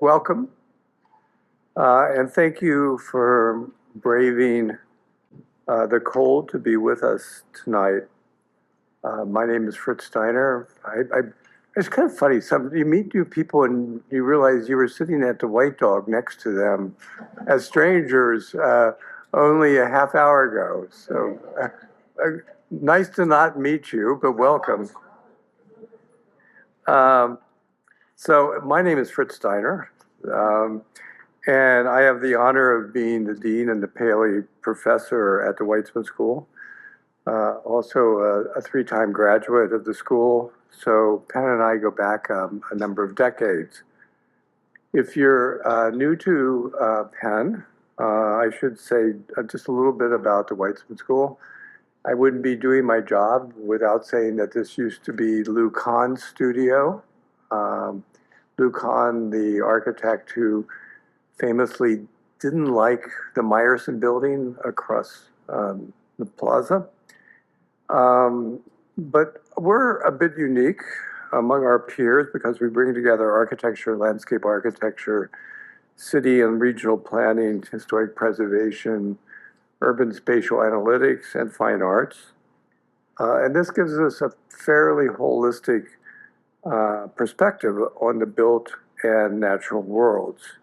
Welcome, and thank you for braving the cold to be with us tonight. My name is Fritz Steiner. It's kind of funny. You meet new people and you realize you were sitting at the White Dog next to them as strangers only a half hour ago. So nice to not meet you, but welcome. So my name is Fritz Steiner. And I have the honor of being the Dean and the Paley Professor at the Weitzman School. Also a three-time graduate of the school. So Penn and I go back a number of decades. If you're new to Penn, I should say just a little bit about the Weitzman School. I wouldn't be doing my job without saying that this used to be Lou Kahn's studio. Lou Kahn, the architect who famously didn't like the Meyerson building across the plaza. But we're a bit unique among our peers because we bring together architecture, landscape architecture, city and regional planning, historic preservation, urban spatial analytics, and fine arts. And this gives us a fairly holistic perspective on the built and natural worlds.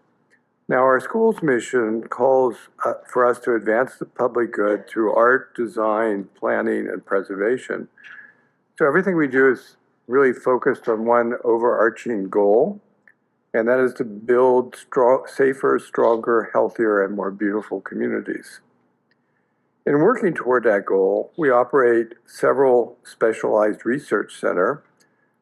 Now, our school's mission calls for us to advance the public good through art, design, planning, and preservation. So everything we do is really focused on one overarching goal, and that is to build safer, stronger, healthier, and more beautiful communities. In working toward that goal, we operate several specialized research centers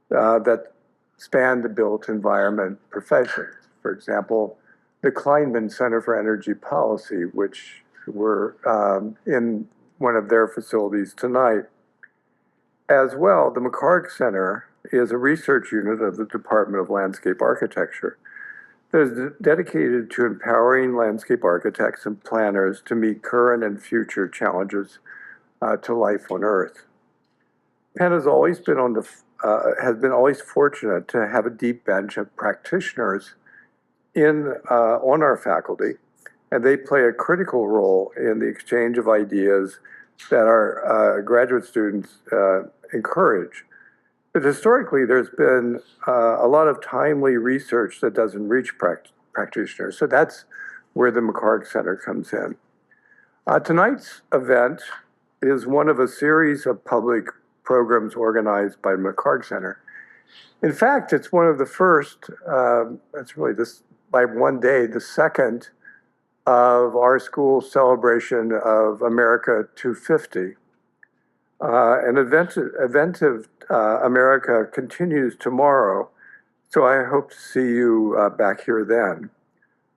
that span the built environment professions. For example, the Kleinman Center for Energy Policy, which we're in one of their facilities tonight. As well, the McHarg Center is a research unit of the Department of Landscape Architecture that is dedicated to empowering landscape architects and planners to meet current and future challenges to life on Earth. Penn has always been always fortunate to have a deep bench of practitioners on our faculty, and they play a critical role in the exchange of ideas that our graduate students encourage. But historically, there's been a lot of timely research that doesn't reach practitioners, so that's where the McHarg Center comes in. Tonight's event is one of a series of public programs organized by McHarg Center. In fact, it's one of the first, it's really this, by one day, the second of our school's celebration of America 250. And Adventive America continues tomorrow, so I hope to see you back here then.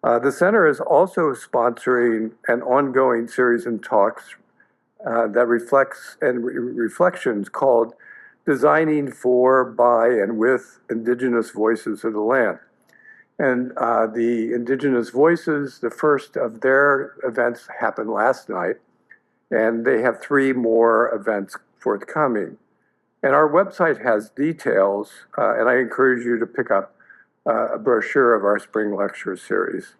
The center is also sponsoring an ongoing series of talks that reflects and reflections called Designing for, by, and with Indigenous Voices of the Land. And the Indigenous Voices, the first of their events happened last night, and they have 3 more events forthcoming. And our website has details, and I encourage you to pick up a brochure of our spring lecture series.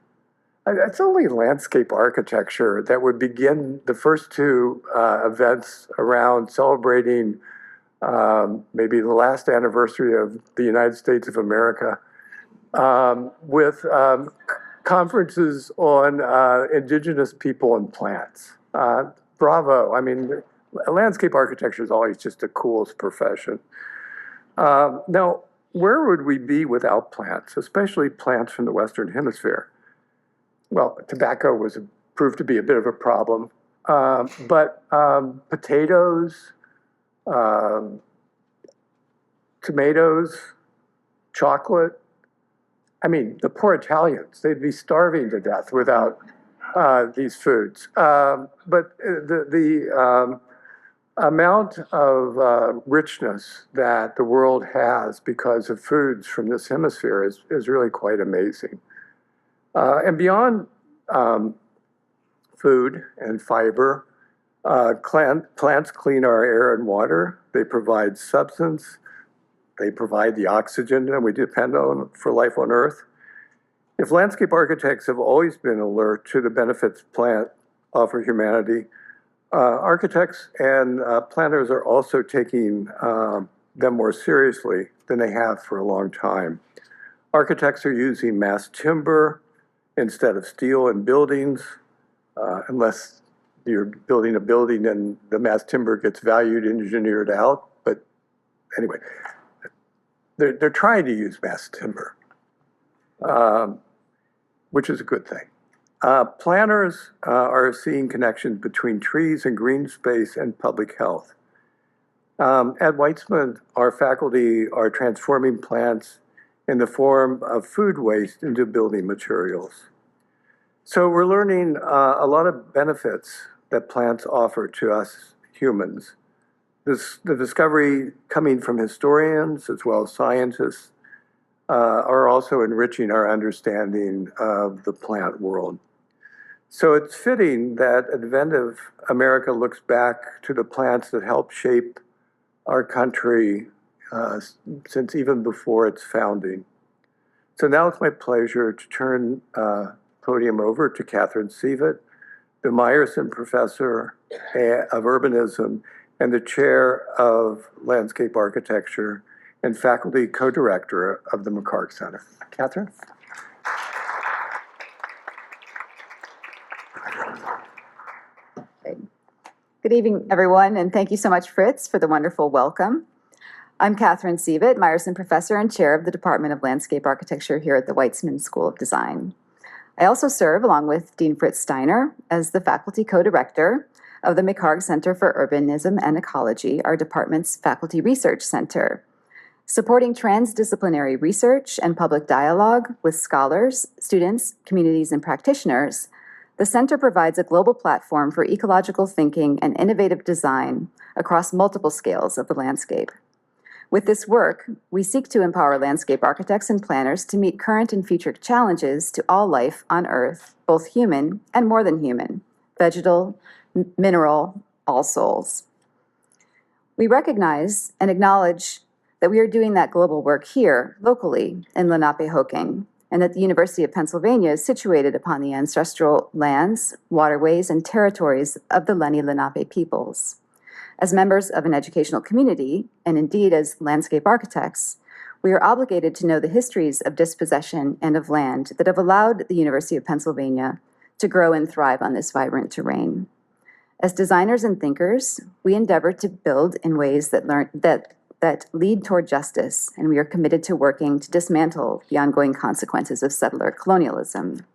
It's only landscape architecture that would begin the first 2 events around celebrating maybe the last anniversary of the United States of America with conferences on indigenous people and plants. Bravo. I mean, landscape architecture is always just the coolest profession. Now, where would we be without plants, especially plants from the Western Hemisphere? Well, tobacco proved to be a bit of a problem, but potatoes, tomatoes, chocolate. I mean, the poor Italians, they'd be starving to death without these foods. But the amount of richness that the world has because of foods from this hemisphere is really quite amazing. And beyond food and fiber, plants clean our air and water. They provide substance. They provide the oxygen that we depend on for life on Earth. If landscape architects have always been alert to the benefits plants offer humanity, architects and planners are also taking them more seriously than they have for a long time. Architects are using mass timber instead of steel in buildings, unless you're building a building and the mass timber gets valued and engineered out. But anyway, they're trying to use mass timber, which is a good thing. Planners are seeing connections between trees and green space and public health. At Weitzman, our faculty are transforming plants in the form of food waste into building materials. So we're learning a lot of benefits that plants offer to us humans. The discovery coming from historians as well as scientists are also enriching our understanding of the plant world. So it's fitting that Adventive America looks back to the plants that helped shape our country since even before its founding. So now it's my pleasure to turn podium over to Catherine Sievett, the Meyerson Professor of Urbanism and the Chair of Landscape Architecture and Faculty Co-Director of the McHarg Center. Catherine? Good evening, everyone, and thank you so much, Fritz, for the wonderful welcome. I'm Catherine Sievett, Meyerson Professor and Chair of the Department of Landscape Architecture here at the Weitzman School of Design. I also serve, along with Dean Fritz Steiner, as the Faculty Co-Director of the McHarg Center for Urbanism and Ecology, our department's faculty research center, supporting transdisciplinary research and public dialogue with scholars, students, communities, and practitioners. The center provides a global platform for ecological thinking and innovative design across multiple scales of the landscape. With this work, we seek to empower landscape architects and planners to meet current and future challenges to all life on Earth, both human and more than human, vegetal, mineral, all souls. We recognize and acknowledge that we are doing that global work here, locally, in Lenapehoking, and that the University of Pennsylvania is situated upon the ancestral lands, waterways, and territories of the Lenni Lenape peoples. As members of an educational community, and indeed as landscape architects, we are obligated to know the histories of dispossession and of land that have allowed the University of Pennsylvania to grow and thrive on this vibrant terrain. As designers and thinkers, we endeavor to build in ways that lead toward justice, and we are committed to working to dismantle the ongoing consequences of settler colonialism.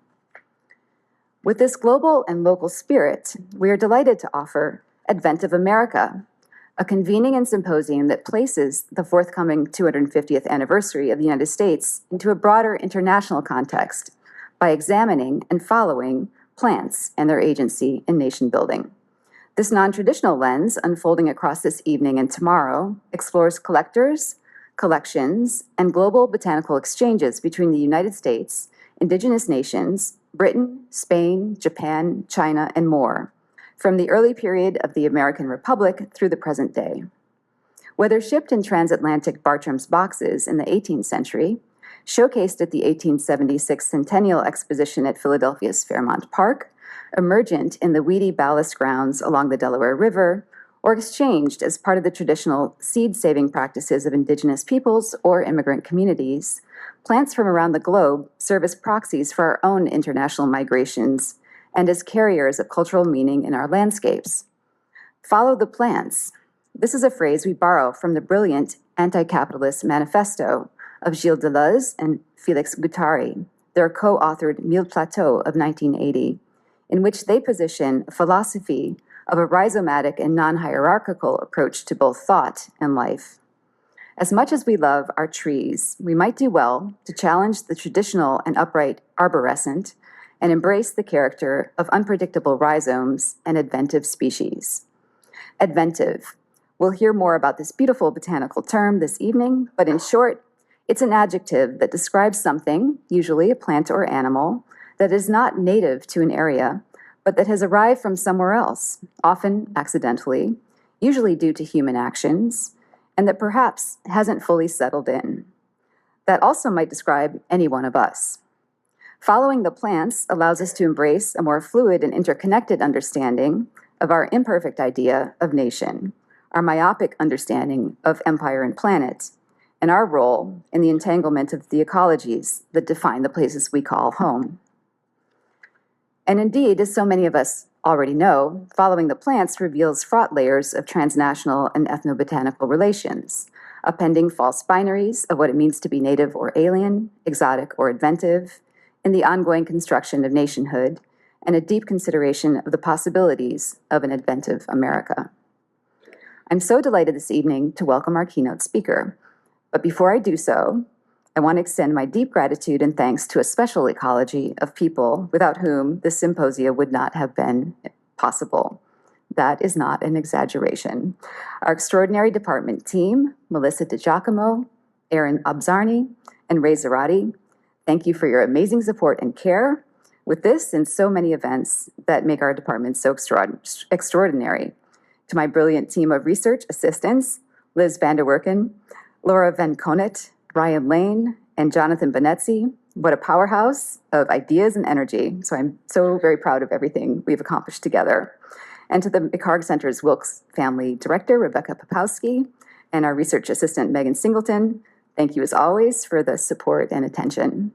With this global and local spirit, we are delighted to offer Adventive America, a convening and symposium that places the forthcoming 250th anniversary of the United States into a broader international context by examining and following plants and their agency in nation building. This non-traditional lens, unfolding across this evening and tomorrow, explores collectors, collections, and global botanical exchanges between the United States, indigenous nations, Britain, Spain, Japan, China, and more, from the early period of the American Republic through the present day. Whether shipped in transatlantic Bartram's boxes in the 18th century, showcased at the 1876 Centennial Exposition at Philadelphia's Fairmount Park, emergent in the weedy ballast grounds along the Delaware River, or exchanged as part of the traditional seed-saving practices of indigenous peoples or immigrant communities, plants from around the globe serve as proxies for our own international migrations and as carriers of cultural meaning in our landscapes. Follow the plants. This is a phrase we borrow from the brilliant anti-capitalist manifesto of Gilles Deleuze and Félix Guattari, their co-authored Mille Plateaux of 1980, in which they position a philosophy of a rhizomatic and non-hierarchical approach to both thought and life. As much as we love our trees, we might do well to challenge the traditional and upright arborescent and embrace the character of unpredictable rhizomes and adventive species. Adventive. We'll hear more about this beautiful botanical term this evening, but in short, it's an adjective that describes something, usually a plant or animal, that is not native to an area, but that has arrived from somewhere else, often accidentally, usually due to human actions, and that perhaps hasn't fully settled in. That also might describe any one of us. Following the plants allows us to embrace a more fluid and interconnected understanding of our imperfect idea of nation, our myopic understanding of empire and planet, and our role in the entanglement of the ecologies that define the places we call home. And indeed, as so many of us already know, following the plants reveals fraught layers of transnational and ethnobotanical relations, appending false binaries of what it means to be native or alien, exotic or adventive, in the ongoing construction of nationhood, and a deep consideration of the possibilities of an adventive America. I'm so delighted this evening to welcome our keynote speaker. But before I do so, I want to extend my deep gratitude and thanks to a special ecology of people without whom this symposia would not have been possible. That is not an exaggeration. Our extraordinary department team, Melissa DiGiacomo, Erin Abzarni, and Ray Zarati, thank you for your amazing support and care with this and so many events that make our department so extraordinary. To my brilliant team of research assistants, Liz Vanderwerken, Laura Van Konet, Ryan Lane, and Jonathan Benetzi. What a powerhouse of ideas and energy. So I'm so very proud of everything we've accomplished together. And to the McHarg Center's Wilkes Family Director, Rebecca Popowski, and our research assistant, Megan Singleton, thank you as always for the support and attention.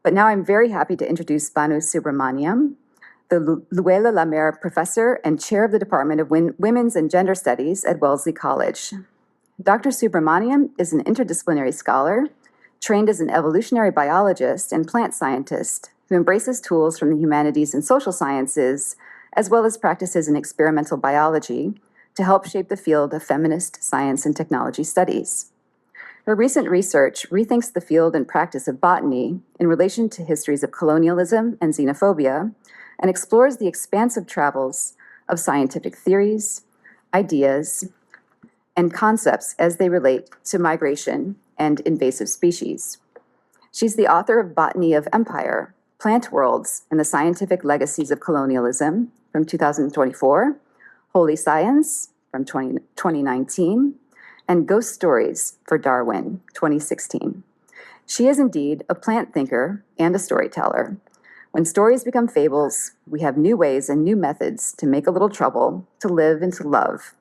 But now I'm very happy to introduce Banu Subramaniam, the Luella La Mer Professor and Chair of the Department of Women's and Gender Studies at Wellesley College. Dr. Subramaniam is an interdisciplinary scholar, trained as an evolutionary biologist and plant scientist who embraces tools from the humanities and social sciences, as well as practices in experimental biology to help shape the field of feminist science and technology studies. Her recent research rethinks the field and practice of botany in relation to histories of colonialism and xenophobia, and explores the expansive travels of scientific theories, ideas, and concepts as they relate to migration and invasive species. She's the author of Botany of Empire, Plant Worlds and the Scientific Legacies of Colonialism from 2024, Holy Science from 2019, and Ghost Stories for Darwin, 2016. She is indeed a plant thinker and a storyteller. When stories become fables, we have new ways and new methods to make a little trouble, to live and to love.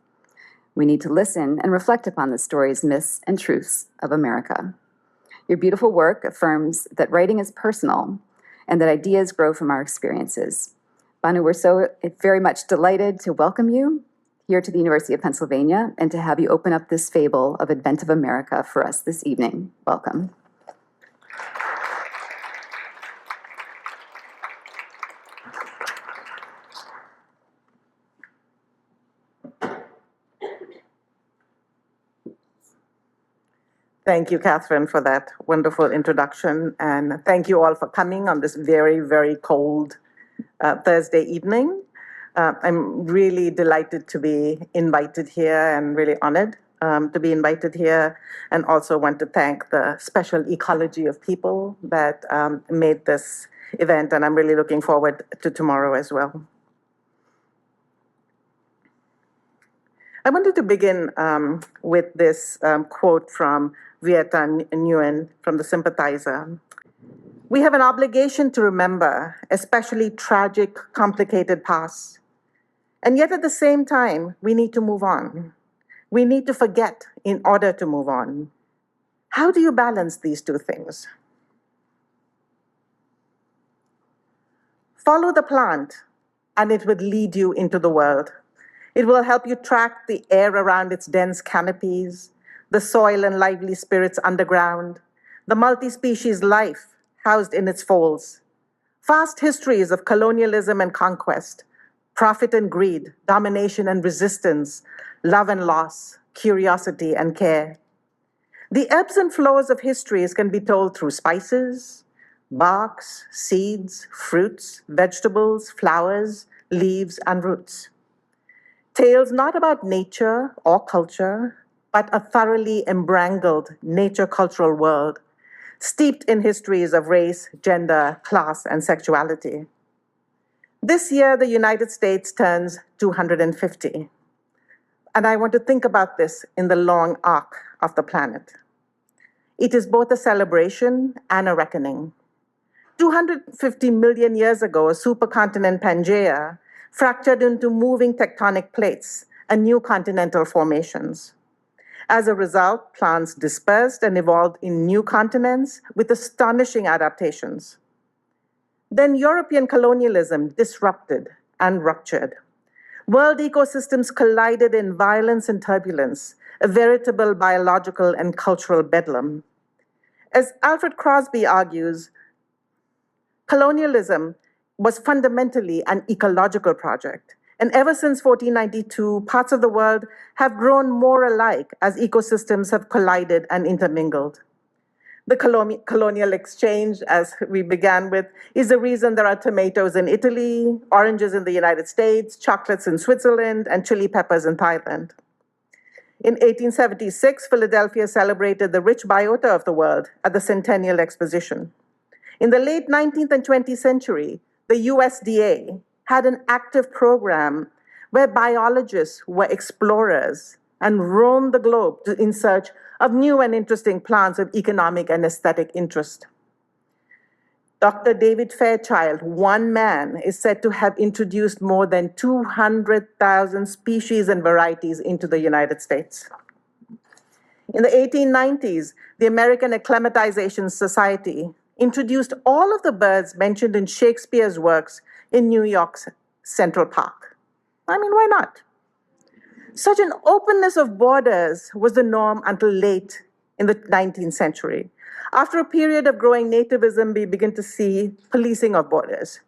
We need to listen and reflect upon the stories, myths, and truths of America. Your beautiful work affirms that writing is personal and that ideas grow from our experiences. Banu, we're so very much delighted to welcome you here to the University of Pennsylvania and to have you open up this fable of Adventive America for us this evening. Welcome. Thank you, Catherine, for that wonderful introduction. And thank you all for coming on this very, very cold Thursday evening. I'm really delighted to be invited here and really honored to be invited here. And also want to thank the special ecology of people that made this event. And I'm really looking forward to tomorrow as well. I wanted to begin with this quote from Viet Nguyen from The Sympathizer. We have an obligation to remember, especially tragic, complicated past. And yet at the same time, we need to move on. We need to forget in order to move on. How do you balance these two things? Follow the plant, and it will lead you into the world. It will help you track the air around its dense canopies, the soil and lively spirits underground, the multi-species life housed in its folds, vast histories of colonialism and conquest, profit and greed, domination and resistance, love and loss, curiosity and care. The ebbs and flows of histories can be told through spices, barks, seeds, fruits, vegetables, flowers, leaves, and roots. Tales not about nature or culture, but a thoroughly embrangled nature-cultural world, steeped in histories of race, gender, class, and sexuality. This year, the United States turns 250. And I want to think about this in the long arc of the planet. It is both a celebration and a reckoning. 250 million years ago, a supercontinent Pangaea fractured into moving tectonic plates and new continental formations. As a result, plants dispersed and evolved in new continents with astonishing adaptations. Then European colonialism disrupted and ruptured. World ecosystems collided in violence and turbulence, a veritable biological and cultural bedlam. As Alfred Crosby argues, colonialism was fundamentally an ecological project. And ever since 1492, parts of the world have grown more alike as ecosystems have collided and intermingled. The colonial exchange, as we began with, is the reason there are tomatoes in Italy, oranges in the United States, chocolates in Switzerland, and chili peppers in Thailand. In 1876, Philadelphia celebrated the rich biota of the world at the Centennial Exposition. In the late 19th and 20th century, the USDA had an active program where biologists were explorers and roamed the globe in search of new and interesting plants of economic and aesthetic interest. Dr. David Fairchild, one man, is said to have introduced more than 200,000 species and varieties into the United States. In the 1890s, the American Acclimatization Society introduced all of the birds mentioned in Shakespeare's works in New York's Central Park. I mean, why not? Such an openness of borders was the norm until late in the 19th century. After a period of growing nativism, we begin to see policing of borders.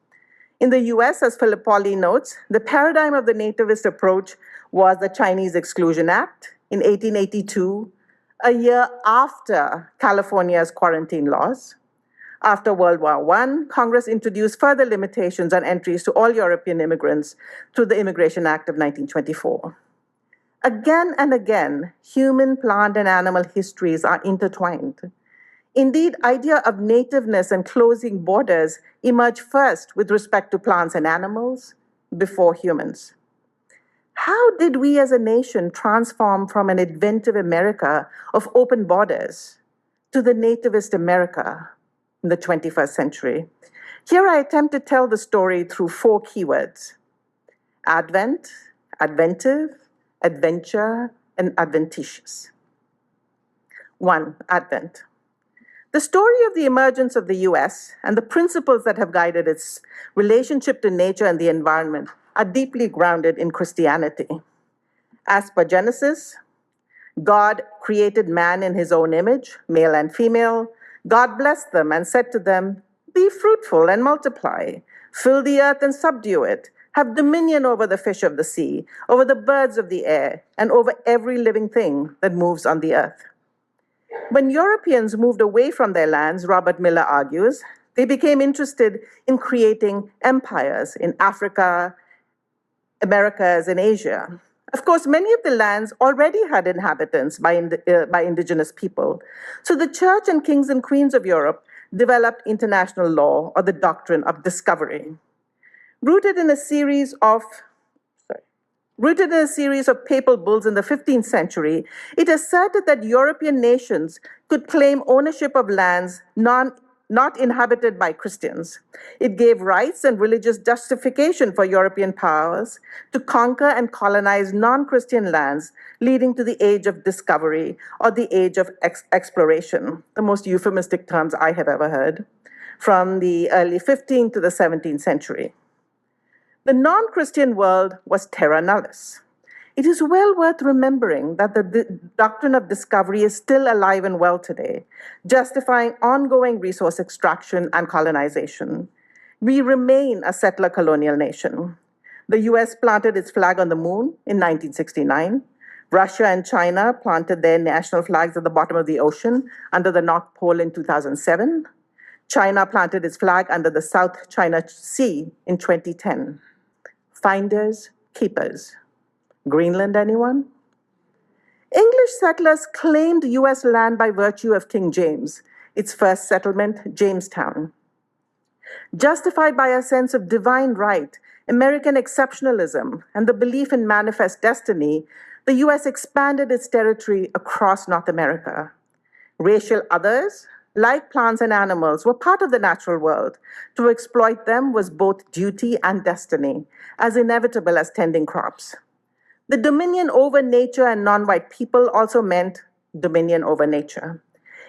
In the US, as Philip Pauley notes, the paradigm of the nativist approach was the Chinese Exclusion Act in 1882, a year after California's quarantine laws. After World War I, Congress introduced further limitations on entries to all European immigrants through the Immigration Act of 1924. Again and again, human, plant, and animal histories are intertwined. Indeed, idea of nativeness and closing borders emerged first with respect to plants and animals before humans. How did we as a nation transform from an adventive America of open borders to the nativist America in the 21st century? Here I attempt to tell the story through 4 keywords: Advent, Adventive, Adventure, and Adventitious. 1, Advent. The story of the emergence of the US and the principles that have guided its relationship to nature and the environment are deeply grounded in Christianity. As per Genesis, God created man in his own image, male and female. God blessed them and said to them, "Be fruitful and multiply, fill the earth and subdue it, have dominion over the fish of the sea, over the birds of the air, and over every living thing that moves on the earth." When Europeans moved away from their lands, Robert Miller argues, they became interested in creating empires in Africa, Americas, and Asia. Of course, many of the lands already had inhabitants by indigenous people. So the church and kings and queens of Europe developed international law, or the doctrine of discovery. Rooted in a series of papal bulls in the 15th century, it asserted that European nations could claim ownership of lands not inhabited by Christians. It gave rights and religious justification for European powers to conquer and colonize non-Christian lands, leading to the age of discovery, or the age of exploration, the most euphemistic terms I have ever heard, from the early 15th to the 17th century. The non-Christian world was terra nullius. It is well worth remembering that the doctrine of discovery is still alive and well today, justifying ongoing resource extraction and colonization. We remain a settler colonial nation. The US planted its flag on the moon in 1969. Russia and China planted their national flags at the bottom of the ocean under the North Pole in 2007. China planted its flag under the South China Sea in 2010. Finders, keepers. Greenland, anyone? English settlers claimed US land by virtue of King James, its first settlement, Jamestown. Justified by a sense of divine right, American exceptionalism, and the belief in manifest destiny, the US expanded its territory across North America. Racial others, like plants and animals, were part of the natural world. To exploit them was both duty and destiny, as inevitable as tending crops. The dominion over nature and non-white people also meant dominion over nature.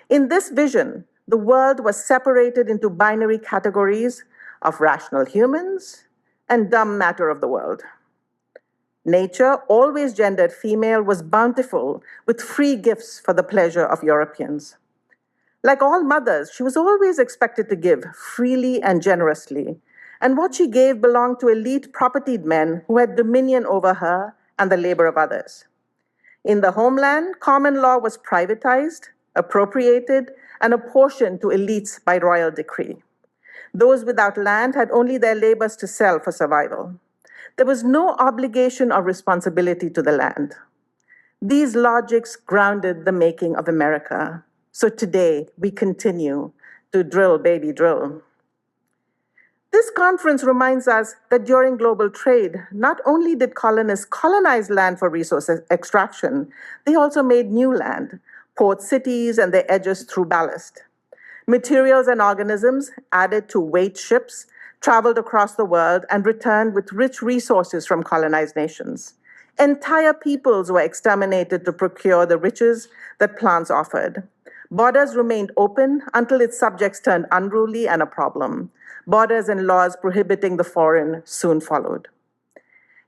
In this vision, the world was separated into binary categories of rational humans and dumb matter of the world. Nature, always gendered female, was bountiful with free gifts for the pleasure of Europeans. Like all mothers, she was always expected to give freely and generously, and what she gave belonged to elite propertied men who had dominion over her and the labor of others. In the homeland, common law was privatized, appropriated, and apportioned to elites by royal decree. Those without land had only their labors to sell for survival. There was no obligation or responsibility to the land. These logics grounded the making of America. So today, we continue to drill, baby, drill. This conference reminds us that during global trade, not only did colonists colonize land for resource extraction, they also made new land, port cities and their edges through ballast. Materials and organisms added to weight ships traveled across the world and returned with rich resources from colonized nations. Entire peoples were exterminated to procure the riches that plants offered. Borders remained open until its subjects turned unruly and a problem. Borders and laws prohibiting the foreign soon followed.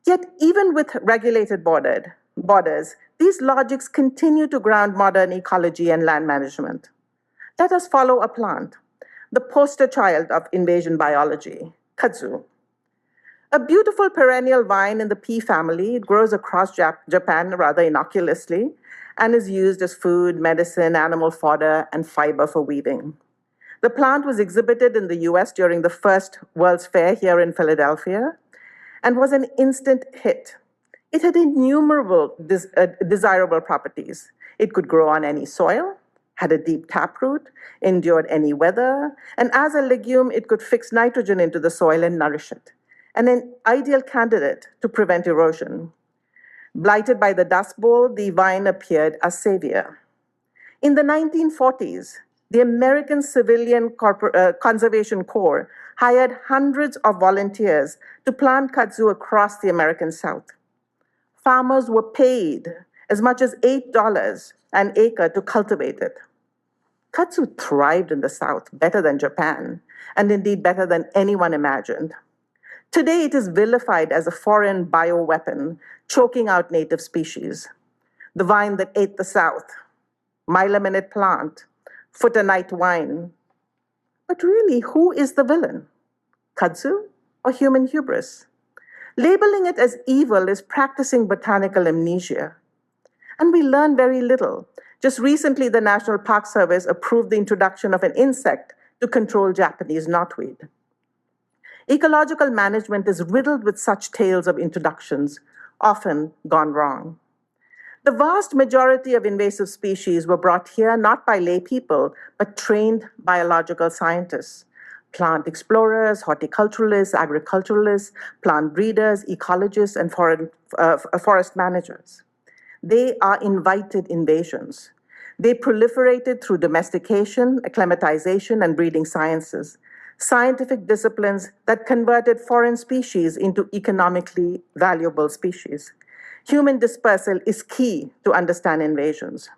Yet, even with regulated borders, these logics continue to ground modern ecology and land management. Let us follow a plant, the poster child of invasion biology, kudzu. A beautiful perennial vine in the pea family, it grows across Japan rather innocuously and is used as food, medicine, animal fodder, and fiber for weaving. The plant was exhibited in the US during the first World's Fair here in Philadelphia and was an instant hit. It had innumerable desirable properties. It could grow on any soil, had a deep taproot, endured any weather, and as a legume, it could fix nitrogen into the soil and nourish it, and an ideal candidate to prevent erosion. Blighted by the Dust Bowl, the vine appeared as savior. In the 1940s, the American Civilian Conservation Corps hired hundreds of volunteers to plant kudzu across the American South. Farmers were paid as much as $8 an acre to cultivate it. Kudzu thrived in the South better than Japan, and indeed better than anyone imagined. Today, it is vilified as a foreign bioweapon, choking out native species. The vine that ate the South, mile-a-minute plant, foot-a-night wine. But really, who is the villain? Kudzu or human hubris? Labeling it as evil is practicing botanical amnesia. And we learn very little. Just recently, the National Park Service approved the introduction of an insect to control Japanese knotweed. Ecological management is riddled with such tales of introductions, often gone wrong. The vast majority of invasive species were brought here not by lay people, but trained biological scientists, plant explorers, horticulturalists, agriculturalists, plant breeders, ecologists, and forest managers. They are invited invasions. They proliferated through domestication, acclimatization, and breeding sciences, scientific disciplines that converted foreign species into economically valuable species. Human dispersal is key to understand invasions.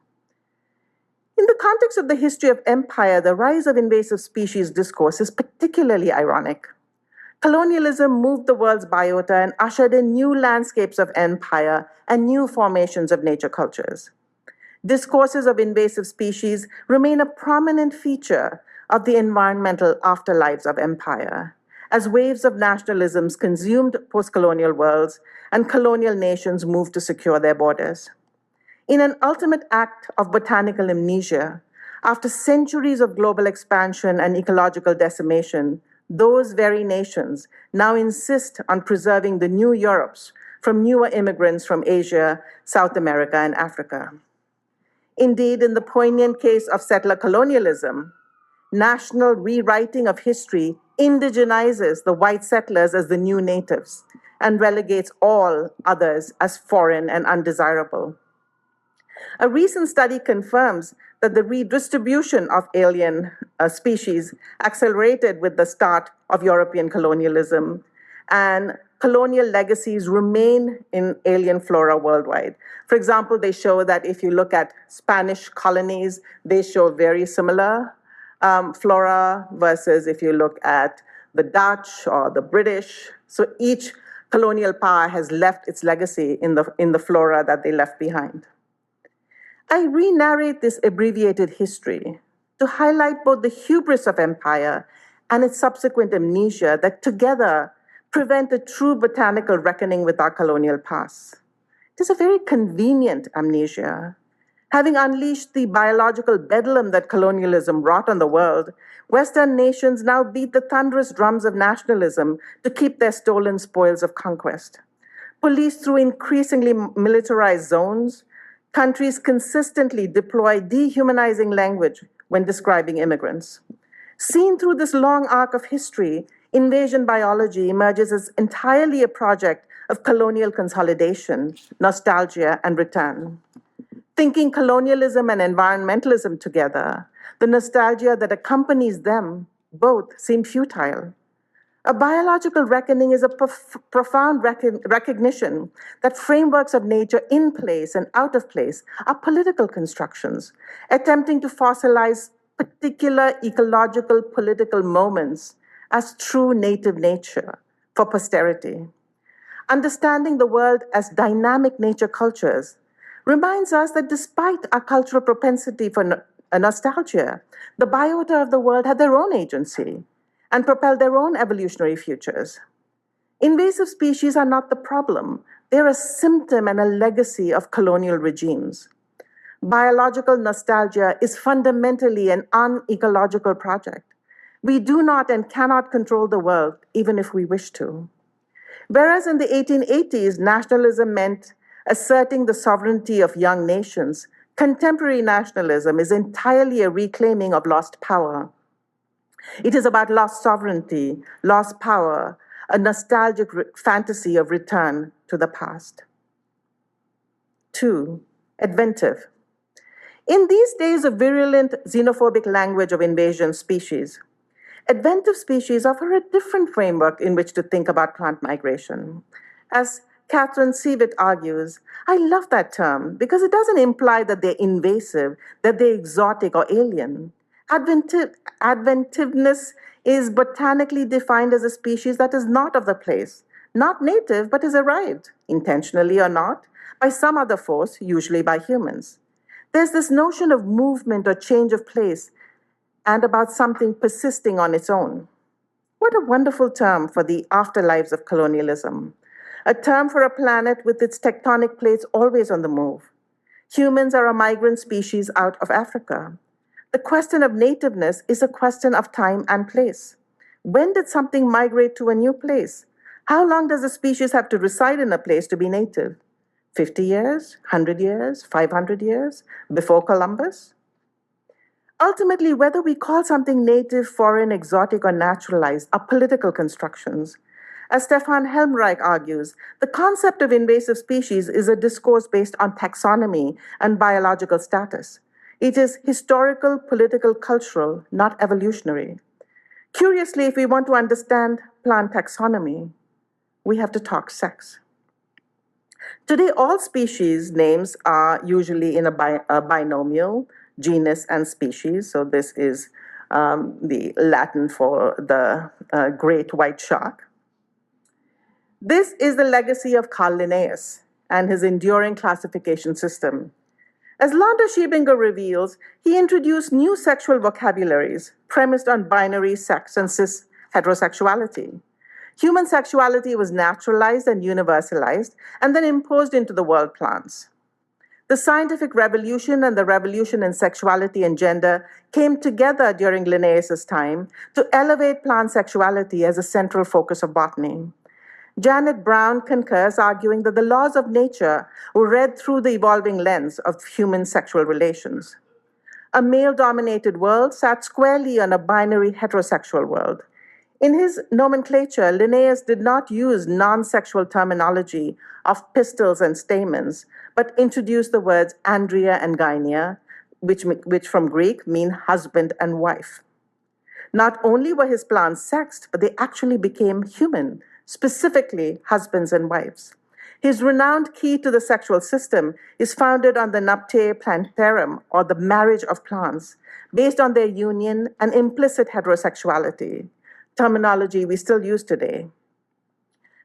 In the context of the history of empire, the rise of invasive species discourse is particularly ironic. Colonialism moved the world's biota and ushered in new landscapes of empire and new formations of nature cultures. Discourses of invasive species remain a prominent feature of the environmental afterlives of empire, as waves of nationalisms consumed post-colonial worlds and colonial nations moved to secure their borders. In an ultimate act of botanical amnesia, after centuries of global expansion and ecological decimation, those very nations now insist on preserving the new Europes from newer immigrants from Asia, South America, and Africa. Indeed, in the poignant case of settler colonialism, national rewriting of history indigenizes the white settlers as the new natives and relegates all others as foreign and undesirable. A recent study confirms that the redistribution of alien species accelerated with the start of European colonialism, and colonial legacies remain in alien flora worldwide. For example, they show that if you look at Spanish colonies, they show very similar flora versus if you look at the Dutch or the British. So each colonial power has left its legacy in the flora that they left behind. I re-narrate this abbreviated history to highlight both the hubris of empire and its subsequent amnesia that together prevent a true botanical reckoning with our colonial past. It is a very convenient amnesia. Having unleashed the biological bedlam that colonialism wrought on the world, Western nations now beat the thunderous drums of nationalism to keep their stolen spoils of conquest. Policed through increasingly militarized zones, countries consistently deploy dehumanizing language when describing immigrants. Seen through this long arc of history, invasion biology emerges as entirely a project of colonial consolidation, nostalgia, and return. Thinking colonialism and environmentalism together, the nostalgia that accompanies them both seem futile. A biological reckoning is a profound recognition that frameworks of nature in place and out of place are political constructions, attempting to fossilize particular ecological political moments as true native nature for posterity. Understanding the world as dynamic nature cultures reminds us that despite our cultural propensity for nostalgia, the biota of the world had their own agency and propelled their own evolutionary futures. Invasive species are not the problem. They're a symptom and a legacy of colonial regimes. Biological nostalgia is fundamentally an unecological project. We do not and cannot control the world, even if we wish to. Whereas in the 1880s, nationalism meant asserting the sovereignty of young nations, contemporary nationalism is entirely a reclaiming of lost power. It is about lost sovereignty, lost power, a nostalgic fantasy of return to the past. 2, Adventive. In these days of virulent xenophobic language of invasion species, adventive species offer a different framework in which to think about plant migration. As Catherine Sievert argues, I love that term because it doesn't imply that they're invasive, that they're exotic or alien. Adventiveness is botanically defined as a species that is not of the place, not native, but is arrived, intentionally or not, by some other force, usually by humans. There's this notion of movement or change of place and about something persisting on its own. What a wonderful term for the afterlives of colonialism. A term for a planet with its tectonic plates always on the move. Humans are a migrant species out of Africa. The question of nativeness is a question of time and place. When did something migrate to a new place? How long does a species have to reside in a place to be native? 50 years, 100 years, 500 years, before Columbus? Ultimately, whether we call something native, foreign, exotic, or naturalized are political constructions. As Stefan Helmreich argues, the concept of invasive species is a discourse based on taxonomy and biological status. It is historical, political, cultural, not evolutionary. Curiously, if we want to understand plant taxonomy, we have to talk sex. Today, all species names are usually in a binomial, genus and species. So this is the Latin for the great white shark. This is the legacy of Carl Linnaeus and his enduring classification system. As Londa Schiebinger reveals, he introduced new sexual vocabularies premised on binary sex and cis heterosexuality. Human sexuality was naturalized and universalized and then imposed into the world plants. The scientific revolution and the revolution in sexuality and gender came together during Linnaeus's time to elevate plant sexuality as a central focus of botany. Janet Brown concurs, arguing that the laws of nature were read through the evolving lens of human sexual relations. A male-dominated world sat squarely on a binary heterosexual world. In his nomenclature, Linnaeus did not use non-sexual terminology of pistils and stamens, but introduced the words andria and gynia, which from Greek mean husband and wife. Not only were his plants sexed, but they actually became human, specifically husbands and wives. His renowned key to the sexual system is founded on the nuptiae plantarum, or the marriage of plants, based on their union and implicit heterosexuality, terminology we still use today.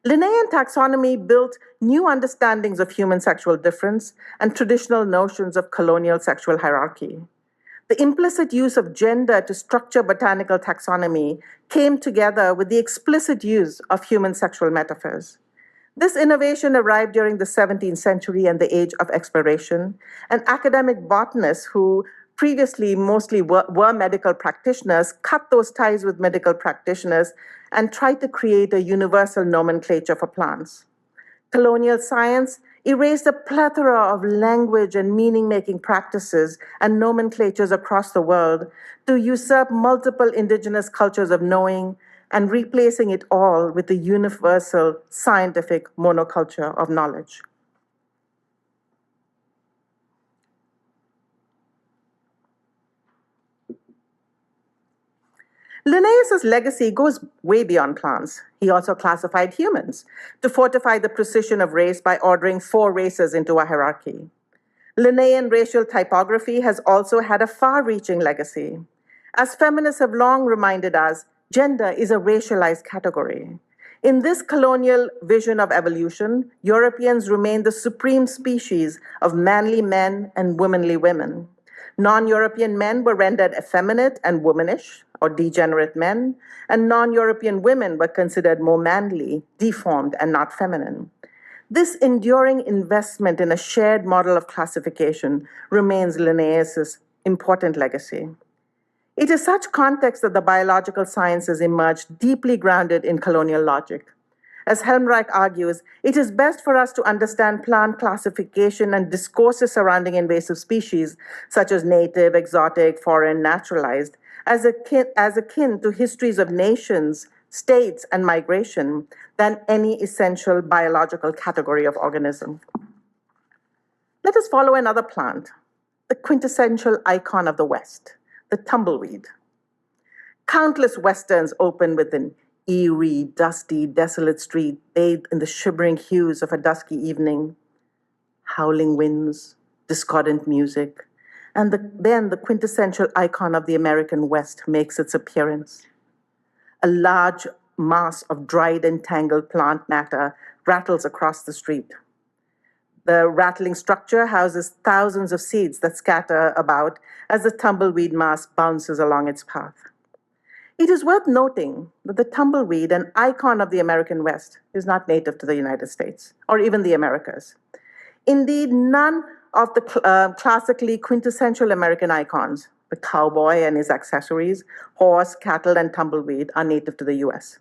Linnaean taxonomy built new understandings of human sexual difference and traditional notions of colonial sexual hierarchy. The implicit use of gender to structure botanical taxonomy came together with the explicit use of human sexual metaphors. This innovation arrived during the 17th century and the age of exploration, and academic botanists who previously mostly were medical practitioners cut those ties with medical practitioners and tried to create a universal nomenclature for plants. Colonial science erased a plethora of language and meaning-making practices and nomenclatures across the world to usurp multiple indigenous cultures of knowing and replacing it all with the universal scientific monoculture of knowledge. Linnaeus' legacy goes way beyond plants. He also classified humans to fortify the precision of race by ordering 4 races into a hierarchy. Linnaean racial typography has also had a far-reaching legacy. As feminists have long reminded us, gender is a racialized category. In this colonial vision of evolution, Europeans remain the supreme species of manly men and womanly women. Non-European men were rendered effeminate and womanish, or degenerate men, and non-European women were considered more manly, deformed, and not feminine. This enduring investment in a shared model of classification remains Linnaeus' important legacy. It is such context that the biological sciences emerged deeply grounded in colonial logic. As Helmreich argues, it is best for us to understand plant classification and discourses surrounding invasive species, such as native, exotic, foreign, naturalized, as akin to histories of nations, states, and migration than any essential biological category of organism. Let us follow another plant, the quintessential icon of the West, the tumbleweed. Countless Westerns open with an eerie, dusty, desolate street bathed in the shivering hues of a dusky evening, howling winds, discordant music, and then the quintessential icon of the American West makes its appearance. A large mass of dried and tangled plant matter rattles across the street. The rattling structure houses thousands of seeds that scatter about as the tumbleweed mass bounces along its path. It is worth noting that the tumbleweed, an icon of the American West, is not native to the United States or even the Americas. Indeed, none of the classically quintessential American icons, the cowboy and his accessories, horse, cattle, and tumbleweed, are native to the US.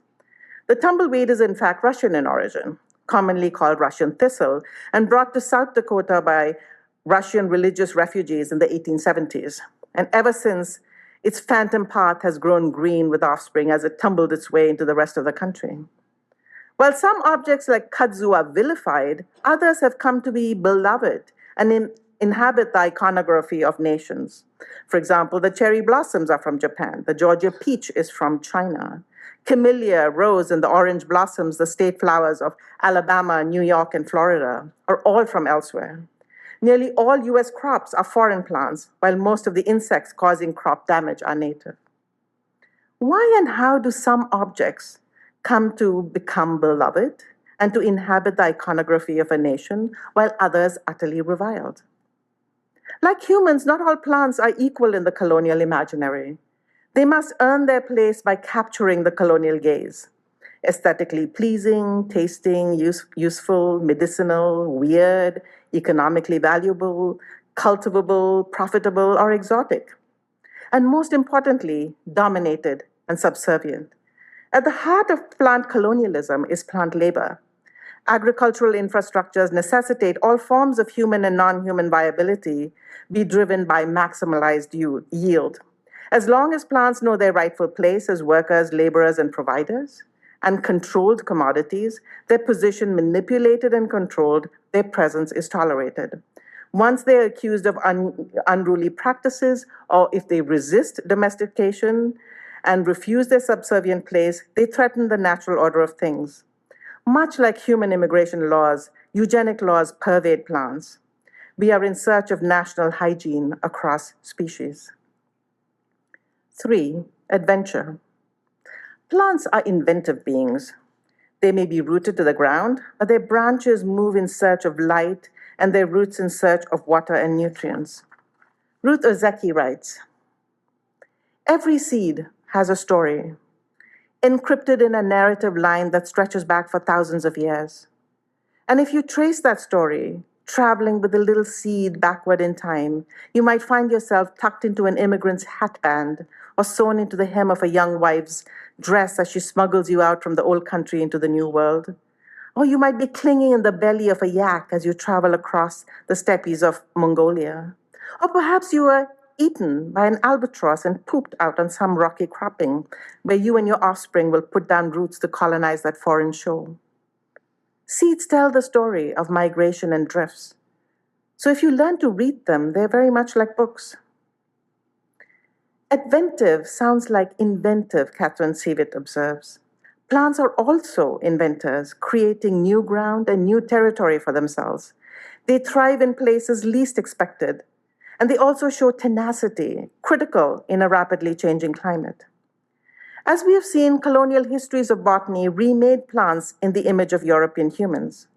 The tumbleweed is in fact Russian in origin, commonly called Russian thistle, and brought to South Dakota by Russian religious refugees in the 1870s. And ever since, its phantom path has grown green with offspring as it tumbled its way into the rest of the country. While some objects like kudzu are vilified, others have come to be beloved and inhabit the iconography of nations. For example, the cherry blossoms are from Japan. The Georgia peach is from China. Camellia, rose, and the orange blossoms, the state flowers of Alabama, New York, and Florida, are all from elsewhere. Nearly all US crops are foreign plants, while most of the insects causing crop damage are native. Why and how do some objects come to become beloved and to inhabit the iconography of a nation, while others utterly reviled? Like humans, not all plants are equal in the colonial imaginary. They must earn their place by capturing the colonial gaze. Aesthetically pleasing, tasting, useful, medicinal, weird, economically valuable, cultivable, profitable, or exotic. And most importantly, dominated and subservient. At the heart of plant colonialism is plant labor. Agricultural infrastructures necessitate all forms of human and non-human viability be driven by maximalized yield. As long as plants know their rightful place as workers, laborers, and providers, and controlled commodities, their position manipulated and controlled, their presence is tolerated. Once they are accused of unruly practices, or if they resist domestication and refuse their subservient place, they threaten the natural order of things. Much like human immigration laws, eugenic laws pervade plants. We are in search of national hygiene across species. 3, adventure. Plants are inventive beings. They may be rooted to the ground, but their branches move in search of light and their roots in search of water and nutrients. Ruth Ozeki writes, "Every seed has a story, encrypted in a narrative line that stretches back for thousands of years. And if you trace that story, traveling with a little seed backward in time, you might find yourself tucked into an immigrant's hatband or sewn into the hem of a young wife's dress as she smuggles you out from the old country into the new world. Or you might be clinging in the belly of a yak as you travel across the steppes of Mongolia. Or perhaps you were eaten by an albatross and pooped out on some rocky cropping where you and your offspring will put down roots to colonize that foreign shore. Seeds tell the story of migration and drifts. So if you learn to read them, they're very much like books." Adventive sounds like inventive, Catherine Sievert observes. Plants are also inventors, creating new ground and new territory for themselves. They thrive in places least expected, and they also show tenacity, critical in a rapidly changing climate. As we have seen, colonial histories of botany remade plants in the image of European humans.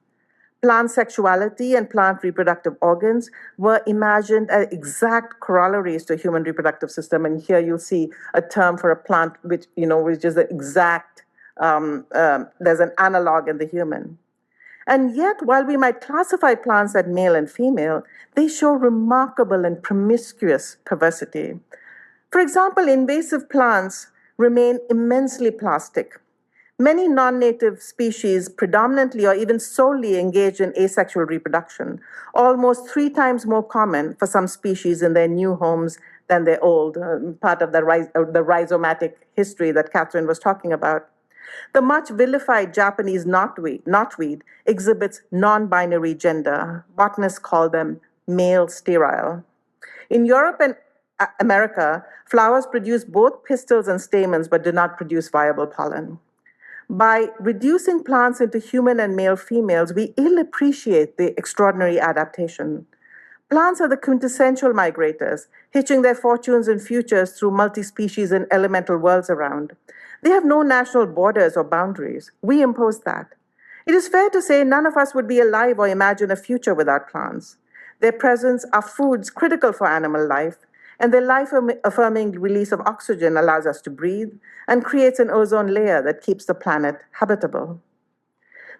Plant sexuality and plant reproductive organs were imagined as exact corollaries to human reproductive system. And here you'll see a term for a plant which is the exact, there's an analog in the human. And yet, while we might classify plants as male and female, they show remarkable and promiscuous perversity. For example, invasive plants remain immensely plastic. Many non-native species predominantly or even solely engage in asexual reproduction, almost 3 times more common for some species in their new homes than their old, part of the rhizomatic history that Catherine was talking about. The much vilified Japanese knotweed exhibits non-binary gender. Botanists call them male sterile. In Europe and America, flowers produce both pistils and stamens but do not produce viable pollen. By reducing plants into human and male females, we ill appreciate the extraordinary adaptation. Plants are the quintessential migrators, hitching their fortunes and futures through multi-species and elemental worlds around. They have no national borders or boundaries. We impose that. It is fair to say none of us would be alive or imagine a future without plants. Their presence are foods critical for animal life, and their life-affirming release of oxygen allows us to breathe and creates an ozone layer that keeps the planet habitable.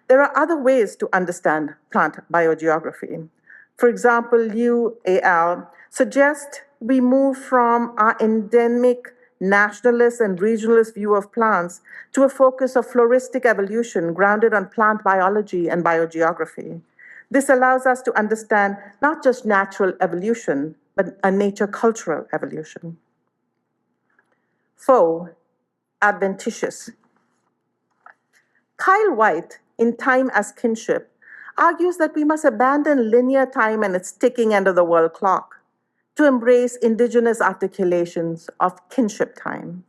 There are other ways to understand plant biogeography. For example, Liu et al. Suggest we move from our endemic nationalist and regionalist view of plants to a focus of floristic evolution grounded on plant biology and biogeography. This allows us to understand not just natural evolution, but a nature-cultural evolution. 4, adventitious. Kyle White, in Time as Kinship, argues that we must abandon linear time and its ticking end-of-the-world clock to embrace indigenous articulations of kinship time.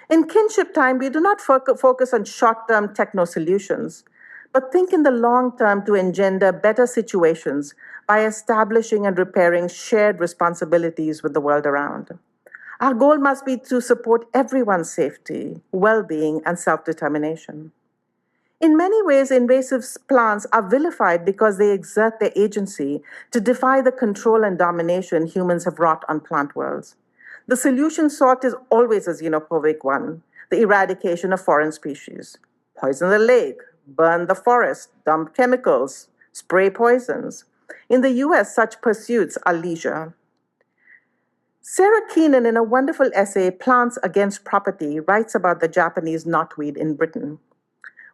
In kinship time, we do not focus on short-term techno-solutions, but think in the long term to engender better situations by establishing and repairing shared responsibilities with the world around. Our goal must be to support everyone's safety, well-being, and self-determination. In many ways, invasive plants are vilified because they exert their agency to defy the control and domination humans have wrought on plant worlds. The solution sought is always a xenophobic one, the eradication of foreign species. Poison the lake, burn the forest, dump chemicals, spray poisons. In the US, such pursuits are leisure. Sarah Keenan, in a wonderful essay, Plants Against Property, writes about the Japanese knotweed in Britain.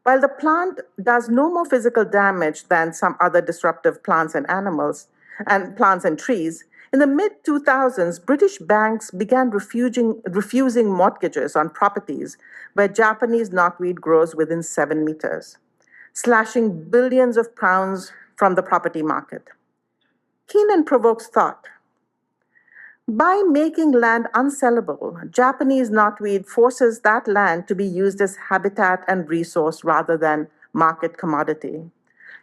While the plant does no more physical damage than some other disruptive plants and animals, and plants and trees, In the mid-2000s, British banks began refusing mortgages on properties where Japanese knotweed grows within 7 meters, slashing billions of pounds from the property market. Keen and provokes thought. By making land unsellable, Japanese knotweed forces that land to be used as habitat and resource rather than market commodity.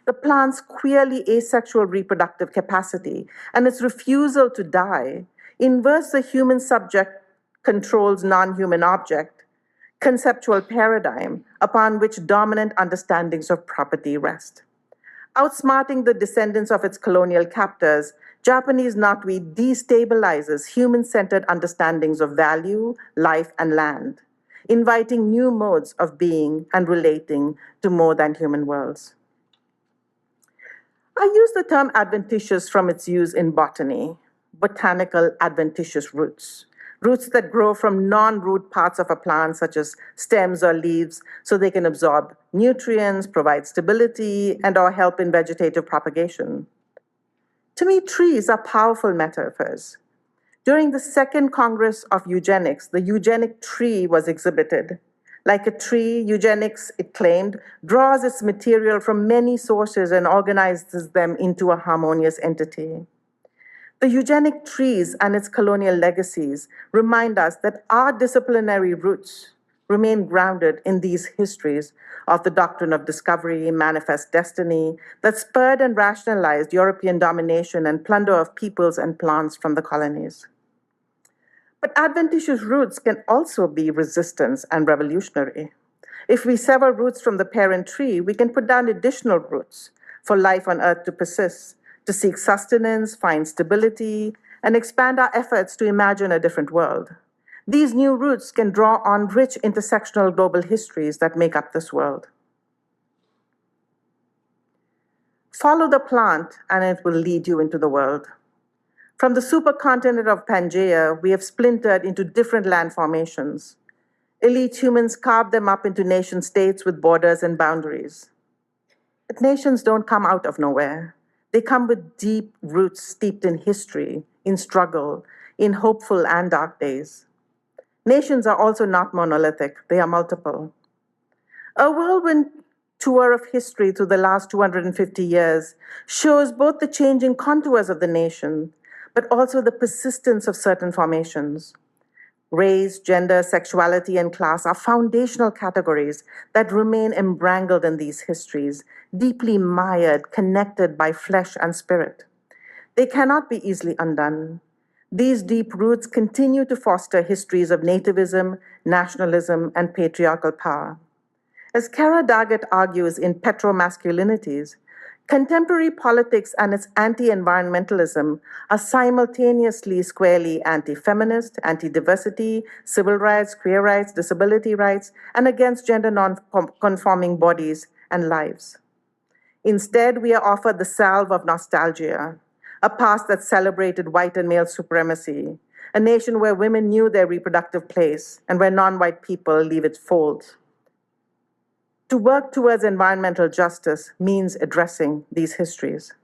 The plant's queerly asexual reproductive capacity and its refusal to die inverts the human subject controls non-human object conceptual paradigm upon which dominant understandings of property rest. Outsmarting the descendants of its colonial captors, Japanese knotweed destabilizes human-centered understandings of value, life, and land, inviting new modes of being and relating to more than human worlds. I use the term adventitious from its use in botany, botanical adventitious roots, roots that grow from non-root parts of a plant, such as stems or leaves, so they can absorb nutrients, provide stability, and/or help in vegetative propagation. To me, trees are powerful metaphors. During the Second Congress of Eugenics, the eugenic tree was exhibited. Like a tree, eugenics, it claimed, draws its material from many sources and organizes them into a harmonious entity. The eugenic trees and its colonial legacies remind us that our disciplinary roots remain grounded in these histories of the doctrine of discovery, manifest destiny, that spurred and rationalized European domination and plunder of peoples and plants from the colonies. But adventitious roots can also be resistance and revolutionary. If we sever roots from the parent tree, we can put down additional roots for life on Earth to persist, to seek sustenance, find stability, and expand our efforts to imagine a different world. These new roots can draw on rich intersectional global histories that make up this world. Follow the plant, and it will lead you into the world. From the supercontinent of Pangaea, we have splintered into different land formations. Elite humans carved them up into nation states with borders and boundaries. But nations don't come out of nowhere. They come with deep roots steeped in history, in struggle, in hopeful and dark days. Nations are also not monolithic, they are multiple. A whirlwind tour of history through the last 250 years shows both the changing contours of the nation, but also the persistence of certain formations. Race, gender, sexuality, and class are foundational categories that remain embrangled in these histories, deeply mired, connected by flesh and spirit. They cannot be easily undone. These deep roots continue to foster histories of nativism, nationalism, and patriarchal power. As Kara Daggett argues in Petromasculinities, contemporary politics and its anti-environmentalism are simultaneously squarely anti-feminist, anti-diversity, civil rights, queer rights, disability rights, and against gender non-conforming bodies and lives. Instead, we are offered the salve of nostalgia, a past that celebrated white and male supremacy, a nation where women knew their reproductive place and where non-white people leave its folds. To work towards environmental justice means addressing these histories.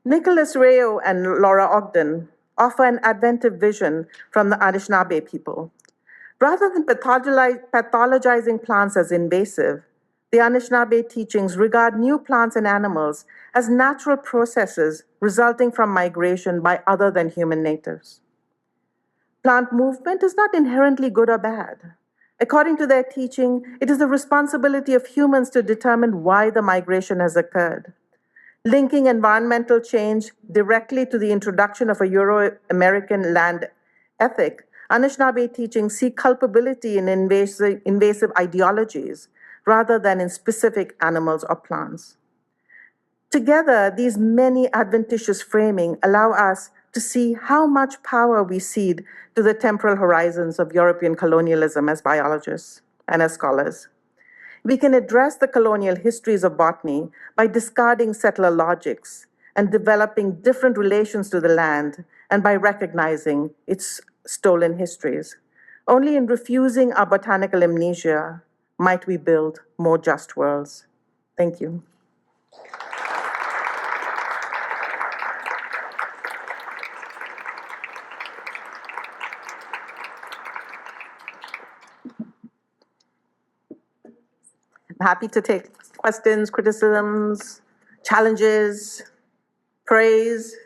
Nicholas Rayo and Laura Ogden offer an Adventive vision from the Anishinaabe people. Rather than pathologizing plants as invasive, the Anishinaabe teachings regard new plants and animals as natural processes resulting from migration by other than human natives. Plant movement is not inherently good or bad. According to their teaching, it is the responsibility of humans to determine why the migration has occurred. Linking environmental change directly to the introduction of a Euro-American land ethic, Anishinaabe teachings see culpability in invasive ideologies rather than in specific animals or plants. Together, these many adventitious framing allow us to see how much power we cede to the temporal horizons of European colonialism as biologists and as scholars. We can address the colonial histories of botany by discarding settler logics and developing different relations to the land, and by recognizing its stolen histories. Only in refusing our botanical amnesia might we build more just worlds. Thank you. happy to take questions, criticisms, challenges, praise.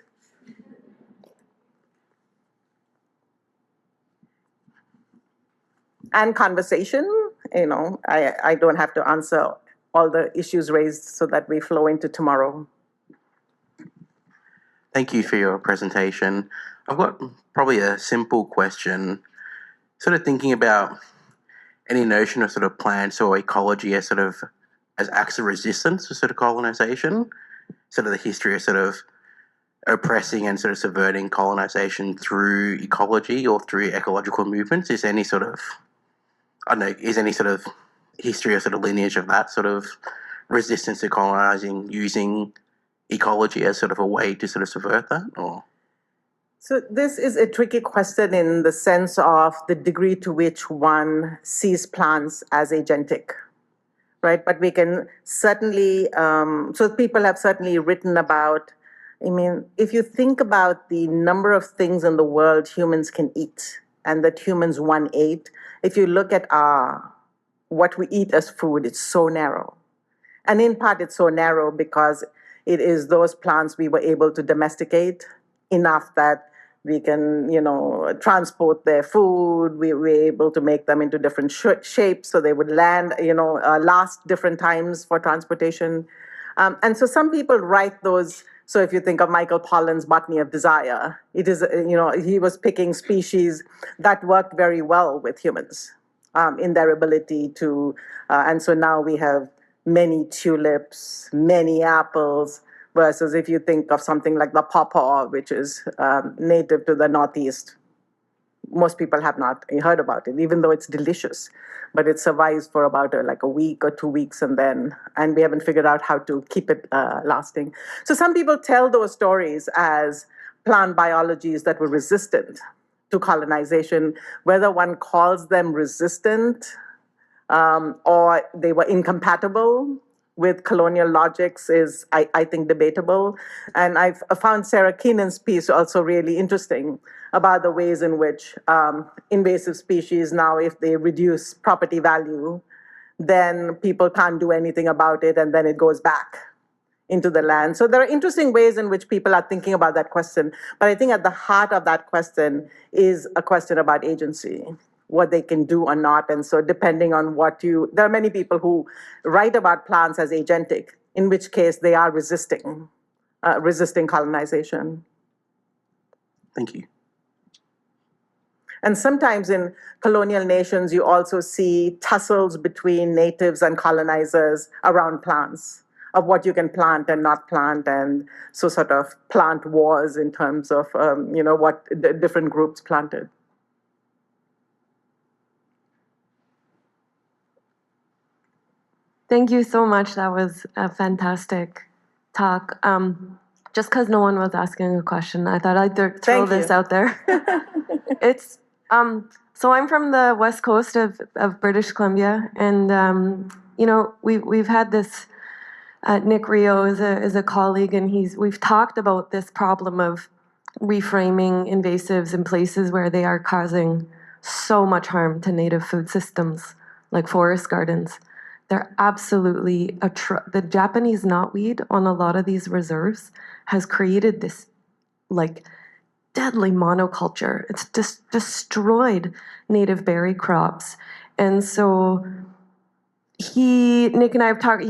And conversation. I don't have to answer all the issues raised so that we flow into tomorrow. Thank you for your presentation. I've got probably a simple question, sort of thinking about any notion of sort of plants or ecology as as acts of resistance to sort of colonization, sort of the history of sort of oppressing and sort of subverting colonization through ecology or through ecological movements. Is any sort of, I don't know, is any sort of history or sort of lineage of that sort of resistance to colonizing using ecology as sort of a way to sort of subvert that? Or So this is a tricky question in the sense of the degree to which one sees plants as agentic, right? But we can certainly, so people have certainly written about, if you think about the number of things in the world humans can eat and that humans ate, if you look at what we eat as food, it's so narrow. And in part, it's so narrow because it is those plants we were able to domesticate enough that we can, transport their food. We were able to make them into different shapes so they would last different times for transportation. And so some people write those. So if you think of Michael Pollan's Botany of Desire, it is, he was picking species that worked very well with humans in their ability to, and so now we have many tulips, many apples, versus if you think of something like the pawpaw, which is native to the Northeast. Most people have not heard about it, even though it's delicious. But it survives for about a week or 2 weeks, and we haven't figured out how to keep it lasting. So some people tell those stories as plant biologies that were resistant to colonization, whether one calls them resistant or they were incompatible with colonial logics is, I think, debatable. And I've found Sarah Keenan's piece also really interesting about the ways in which invasive species now, if they reduce property value, then people can't do anything about it, and then it goes back into the land. So there are interesting ways in which people are thinking about that question. But I think at the heart of that question is a question about agency, what they can do or not. And so depending on there are many people who write about plants as agentic, in which case they are resisting colonization. thank you. And sometimes in colonial nations, you also see tussles between natives and colonizers around plants, of what you can plant and not plant, and so sort of plant wars in terms of what the different groups planted. Thank you so much. That was a fantastic talk. Just because no one was asking a question, I thought I'd throw this out there. It's so I'm from the west coast of British Columbia, and we've had this. Nick Rio is a colleague, and we've talked about this problem of reframing invasives in places where they are causing so much harm to native food systems, like forest gardens. They're absolutely the Japanese knotweed on a lot of these reserves has created this deadly monoculture. It's just destroyed native berry crops. And so Nick and I have talked,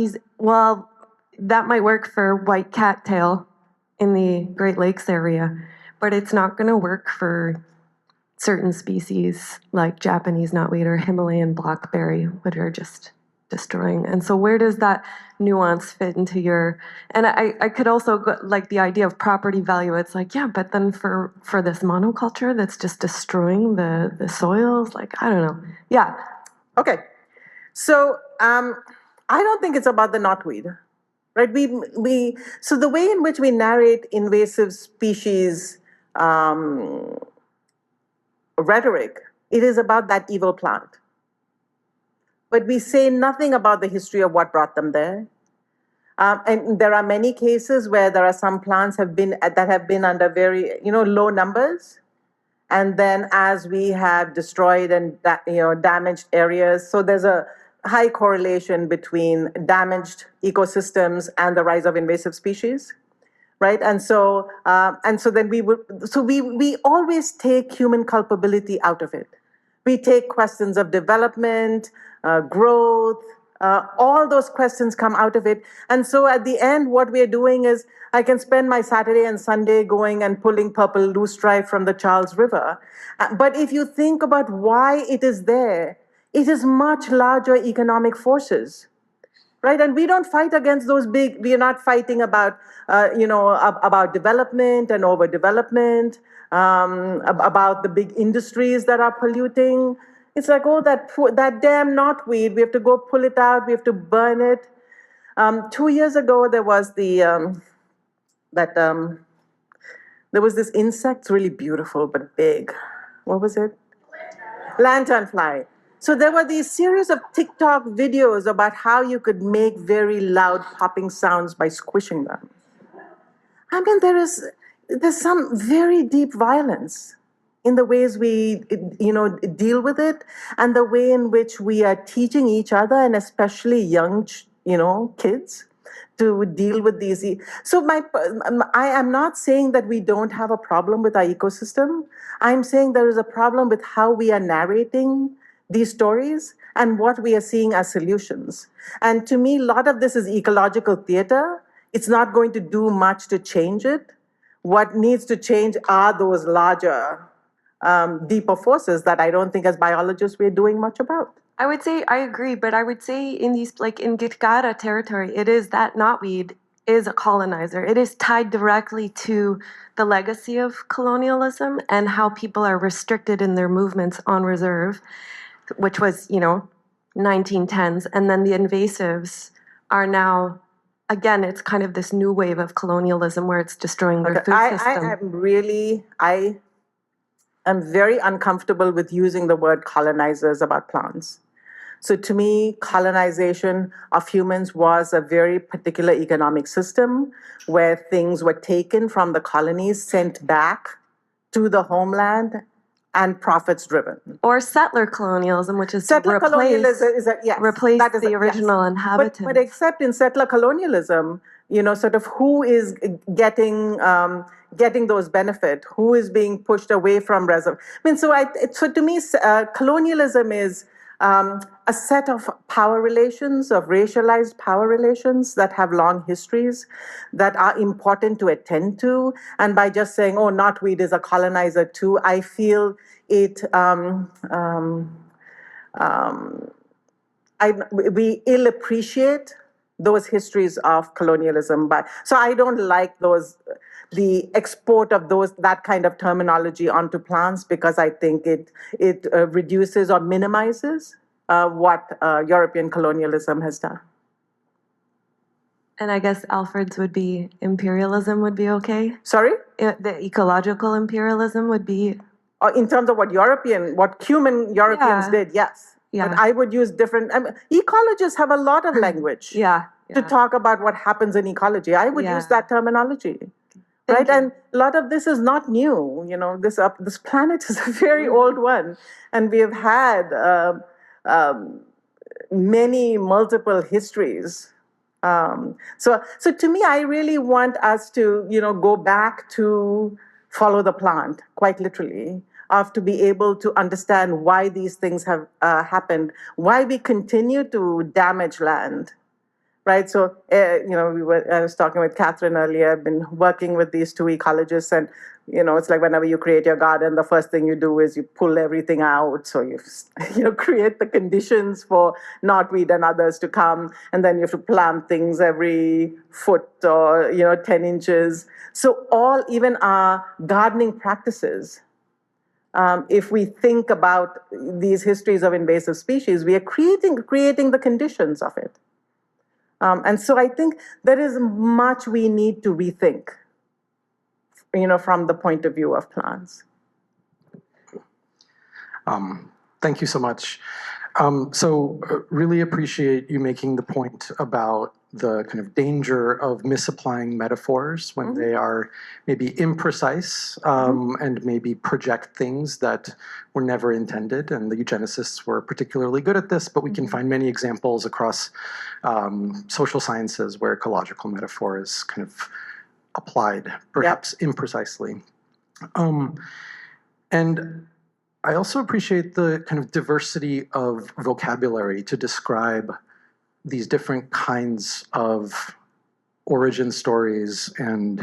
that might work for white cattail in the Great Lakes area, but it's not going to work for certain species like Japanese knotweed or Himalayan blackberry, which are just destroying. And so where does that nuance fit into and I could also go, the idea of property value, it's but then for this monoculture that's just destroying the soils, I don't know. Yeah. Okay. So I don't think it's about the knotweed, right? So the way in which we narrate invasive species rhetoric, it is about that evil plant. But we say nothing about the history of what brought them there. And there are many cases where there are some plants that have been under very low numbers, and then as we have destroyed and damaged areas, so there's high correlation between damaged ecosystems and the rise of invasive species, right? And so then we always take human culpability out of it. We take questions of development, growth, all those questions come out of it. And so at the end, what we're doing is I can spend my Saturday and Sunday going and pulling purple loosestrife from the Charles River. But if you think about why it is there, it is much larger economic forces, right? And we don't fight against those big, we are not fighting about, about development and overdevelopment, about the big industries that are polluting. It's like, oh, that damn knotweed, we have to go pull it out, we have to burn it. 2 years ago, there was there was this insect, it's really beautiful but big. What was it? Lanternfly. So there were these series of TikTok videos about how you could make very loud popping sounds by squishing them. I mean, there's some very deep violence in the ways we, deal with it, and the way in which we are teaching each other, and especially young, kids, to deal with these. So I am not saying that we don't have a problem with our ecosystem. I'm saying there is a problem with how we are narrating these stories and what we are seeing as solutions. And to me, a lot of this is ecological theater. It's not going to do much to change it. What needs to change are those larger, deeper forces that I don't think as biologists we're doing much about. I would say I agree, but I would say in these, like in Gitkara territory, it is that knotweed is a colonizer. It is tied directly to the legacy of colonialism and how people are restricted in their movements on reserve, which was, 1910s. And then the invasives are now, again, it's kind of this new wave of colonialism where it's destroying their food system. I am very uncomfortable with using the word colonizers about plants. So to me, colonization of humans was a very particular economic system where things were taken from the colonies, sent back to the homeland, and profits driven. Or settler colonialism, which is settler to replace the original inhabitants. But except in settler colonialism, sort of who is getting those benefits, who is being pushed away from reserve. I mean, so to me, colonialism is a set of power relations, of racialized power relations that have long histories that are important to attend to. And by just saying, oh, knotweed is a colonizer too, I feel we ill appreciate those histories of colonialism. So I don't like the export of that kind of terminology onto plants, because I think it reduces or minimizes what European colonialism has done. And I guess Alfred's would be imperialism would be okay? Sorry? The ecological imperialism would be... in terms of what human Europeans did, yes. Yeah. But I would use different... ecologists have a lot of language to talk about what happens in ecology. I would use that terminology. Right, and a lot of this is not new. This planet is a very old one, and we have had many multiple histories. So to me, I really want us to go back to follow the plant, quite literally, to be able to understand why these things have happened, why we continue to damage land. Right, so I was talking with Catherine earlier. I've been working with these two ecologists, and it's like whenever you create your garden, the first thing you do is you pull everything out. So you create the conditions for knotweed and others to come, and then you have to plant things every foot or 10 inches. So even our gardening practices, if we think about these histories of invasive species, we are creating the conditions of it. And so I think there is much we need to rethink, from the point of view of plants. Thank you so much. Really appreciate you making the point about the kind of danger of misapplying metaphors when they are maybe imprecise and maybe project things that were never intended. And the eugenicists were particularly good at this, but we can find many examples across social sciences where ecological metaphor is kind of applied, perhaps imprecisely. And I also appreciate the kind of diversity of vocabulary to describe these different kinds of origin stories and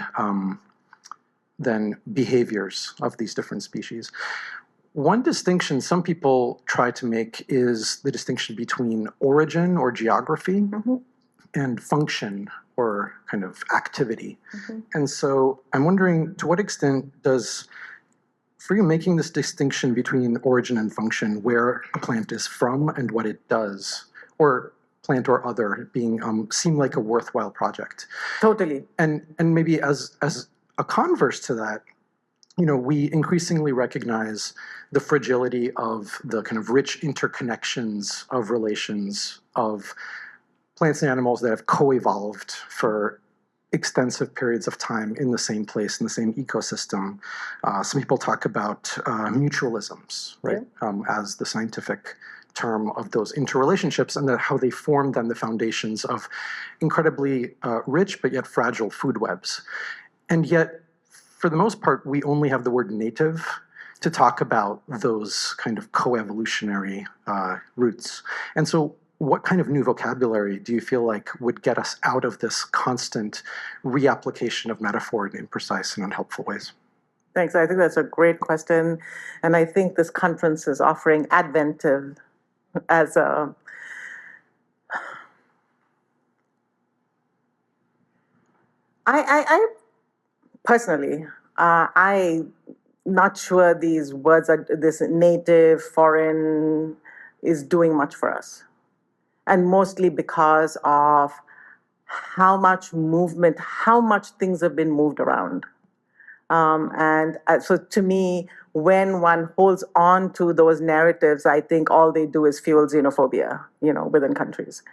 then behaviors of these different species. One distinction some people try to make is the distinction between origin or geography and function or kind of activity. And so I'm wondering, to what extent does, for you, making this distinction between origin and function, where a plant is from and what it does, or plant or other, being seem like a worthwhile project? Totally. And maybe as a converse to that, you know, we increasingly recognize the fragility of the kind of rich interconnections of relations of plants and animals that have co-evolved for extensive periods of time in the same place, in the same ecosystem. Some people talk about mutualisms, right, as the scientific term of those interrelationships, and how they form then the foundations of incredibly rich but yet fragile food webs. And yet, for the most part, we only have the word native to talk about those kind of co-evolutionary roots. And so what kind of new vocabulary do you feel like would get us out of this constant reapplication of metaphor in imprecise and unhelpful ways? Thanks. I think that's a great question. And I think this conference is offering Adventive as a I personally, I'm not sure these words are, this native, foreign, is doing much for us. And mostly because of how much movement, how much things have been moved around. So to me, when one holds on to those narratives, I think all they do is fuel xenophobia, within countries.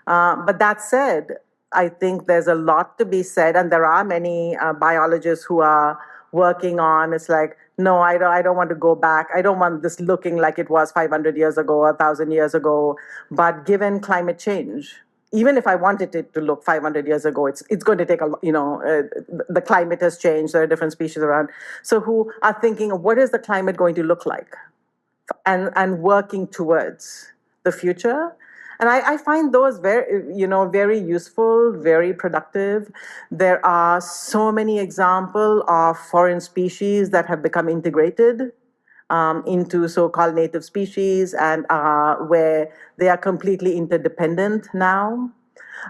But that said, I think there's a lot to be said, and there are many biologists who are working on, it's like, no, I don't want to go back. I don't want this looking like it was 500 years ago, 1,000 years ago. But given climate change, even if I wanted it to look 500 years ago, it's going to take the climate has changed. There are different species around. So who are thinking of what is the climate going to look like, and working towards the future. And I find those very useful, very productive. There are so many examples of foreign species that have become integrated into so-called native species, and where they are completely interdependent now.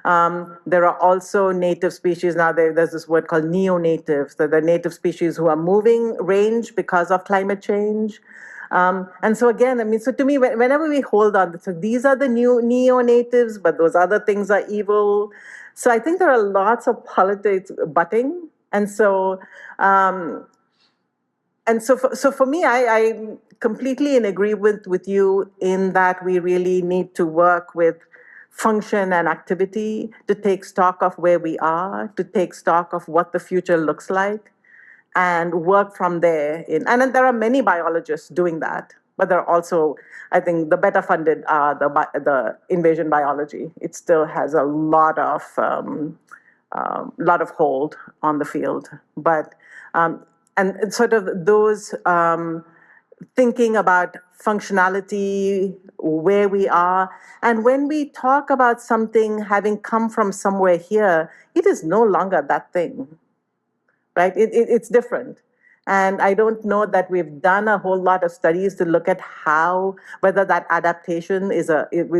There are also native species now. There's this word called neo-natives. The native species who are moving range because of climate change. And so again, so to me, whenever we hold on, so these are the new neo-natives, but those other things are evil. So I think there are lots of politics butting. And so, for me, I'm completely in agreement with you in that we really need to work with function and activity to take stock of where we are, to take stock of what the future looks like, and work from there. And then there are many biologists doing that, but there are also, I think, the better funded are the invasion biology. It still has a lot of hold on the field, but and sort of those thinking about functionality, where we are, and when we talk about something having come from somewhere here, it is no longer that thing. Right? It's different. And I don't know that we've done a whole lot of studies to look at whether that adaptation is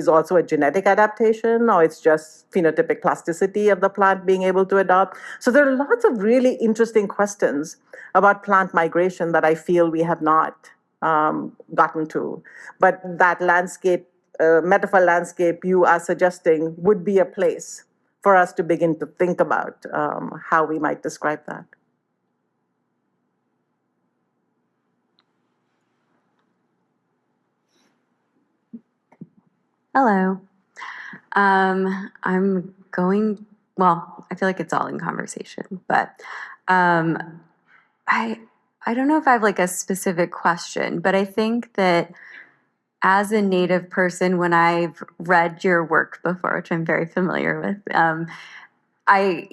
also a genetic adaptation, or it's just phenotypic plasticity of the plant being able to adapt. So there are lots of really interesting questions about plant migration that I feel we have not gotten to. But that landscape, metaphor landscape you are suggesting would be a place for us to begin to think about how we might describe that. Hello. I'm going, well, I feel like it's all in conversation, but I don't know if I have like a specific question, but I think that as a Native person, when I've read your work before, which I'm very familiar with, I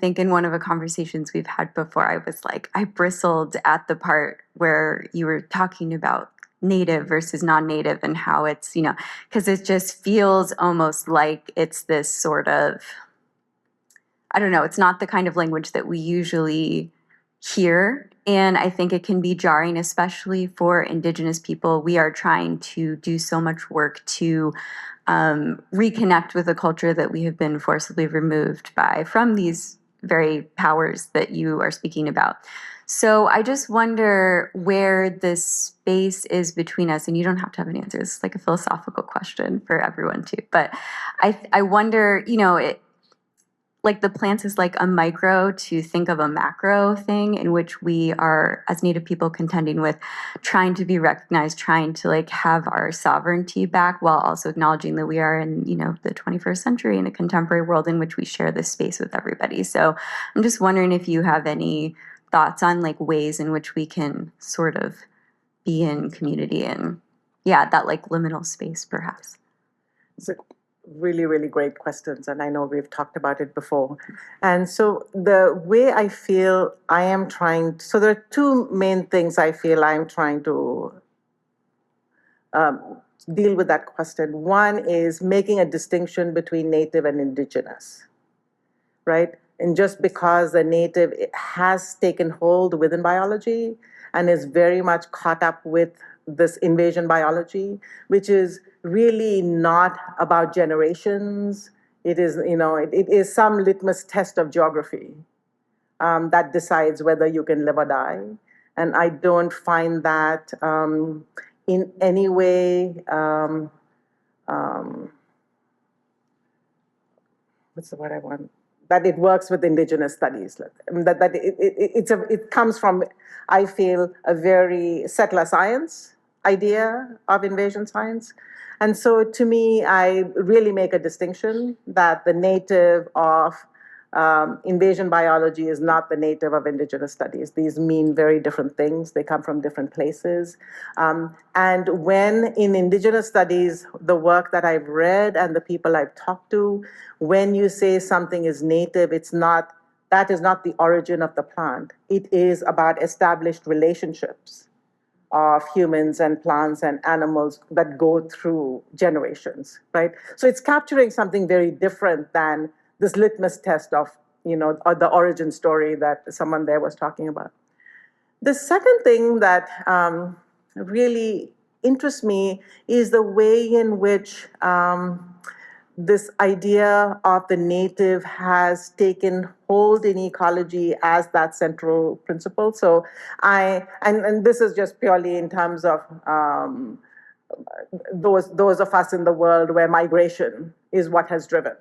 think in one of the conversations we've had before, I was like, I bristled at the part where you were talking about Native versus non-Native and how it's, because it just feels almost like it's this sort of, I don't know, it's not the kind of language that we usually hear. And I think it can be jarring, especially for Indigenous people. We are trying to do so much work to reconnect with a culture that we have been forcibly removed from these very powers that you are speaking about. So I just wonder where the space is between us, and you don't have to have an answer. It's like a philosophical question for everyone too. But I wonder, like the plants is like a micro to think of a macro thing in which we are, as Native people, contending with trying to be recognized, trying to like have our sovereignty back while also acknowledging that we are in, the 21st century in a contemporary world in which we share this space with everybody. So I'm just wondering if you have any thoughts on like ways in which we can sort of be in community and that like liminal space perhaps. So really, really great questions, and I know we've talked about it before. And so the way I feel I am trying, so there are two main things I feel I'm trying to deal with that question. One is making a distinction between Native and Indigenous, right? And just because the Native has taken hold within biology and is very much caught up with this invasion biology, which is really not about generations. It is, it is some litmus test of geography that decides whether you can live or die. And I don't find that in any way, what's the word I want? That it works with Indigenous studies. It comes from, I feel, a very settler science idea of invasion science. And so to me, I really make a distinction that the native of invasion biology is not the native of Indigenous studies. These mean very different things. They come from different places. And when in Indigenous studies, the work that I've read and the people I've talked to, when you say something is native, that is not the origin of the plant. It is about established relationships of humans and plants and animals that go through generations, right? So it's capturing something very different than this litmus test of, or the origin story that someone there was talking about. The second thing that really interests me is the way in which this idea of the native has taken hold in ecology as that central principle. So and this is just purely in terms of those of us in the world where migration is what has driven,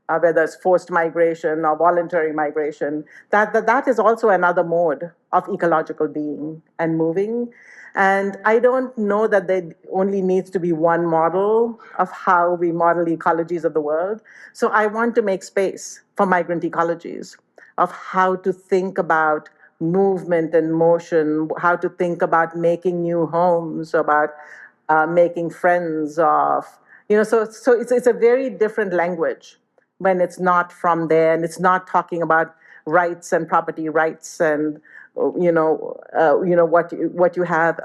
whether it's forced migration or voluntary migration, that is also another mode of ecological being and moving. And I don't know that there only needs to be one model of how we model ecologies of the world. So I want to make space for migrant ecologies of how to think about movement and motion, how to think about making new homes, about making friends of, so it's a very different language when it's not from there and it's not talking about rights and property rights and what you have.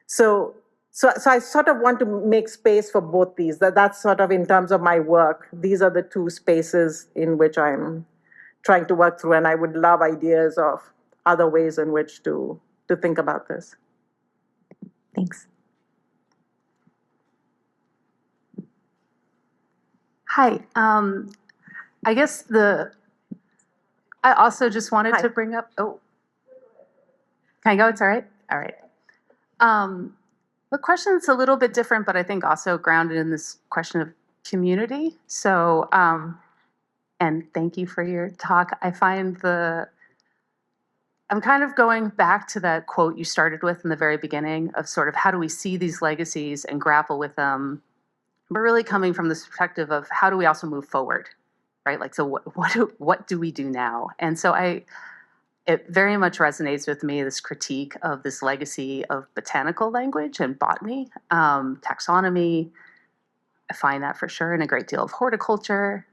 So I sort of want to make space for both these. That's sort of in terms of my work. These are the two spaces in which I'm trying to work through, and I would love ideas of other ways in which to think about this. Thanks. Hi. I guess I also just wanted to bring up, can I go? It's all right? All right. The question's a little bit different, but I think also grounded in this question of community. So, and thank you for your talk. I find I'm kind of going back to that quote you started with in the very beginning of sort of how do we see these legacies and grapple with them but really coming from this perspective of how do we also move forward, right? Like, so what do we do now? And so it very much resonates with me, this critique of this legacy of botanical language and botany, taxonomy. I find that for sure in a great deal of horticulture.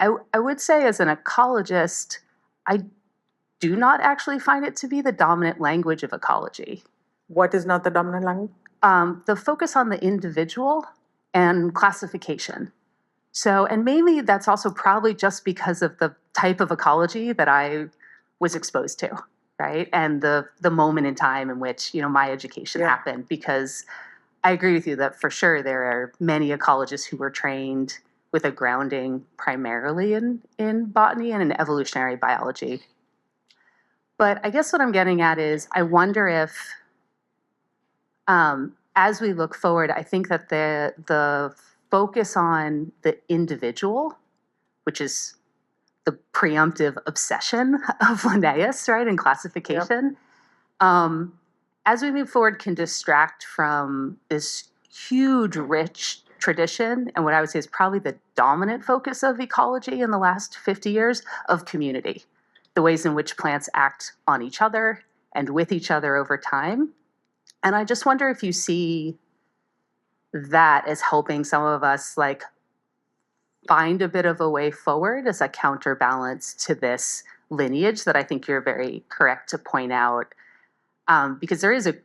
I would say as an ecologist, I do not actually find it to be the dominant language of ecology. What is not the dominant language? The focus on the individual and classification. So, and mainly that's also probably just because of the type of ecology that I was exposed to, right? And the moment in time in which, my education happened, because I agree with you that for sure there are many ecologists who were trained with a grounding primarily in botany and in evolutionary biology. But I guess what I'm getting at is I wonder if, as we look forward, I think that the focus on the individual, which is the preemptive obsession of Linnaeus, right, and classification, as we move forward can distract from this huge, rich tradition, and what I would say is probably the dominant focus of ecology in the last 50 years, of community, the ways in which plants act on each other and with each other over time. And I just wonder if you see that as helping some of us like find a bit of a way forward as a counterbalance to this lineage that I think you're very correct to point out, because there is a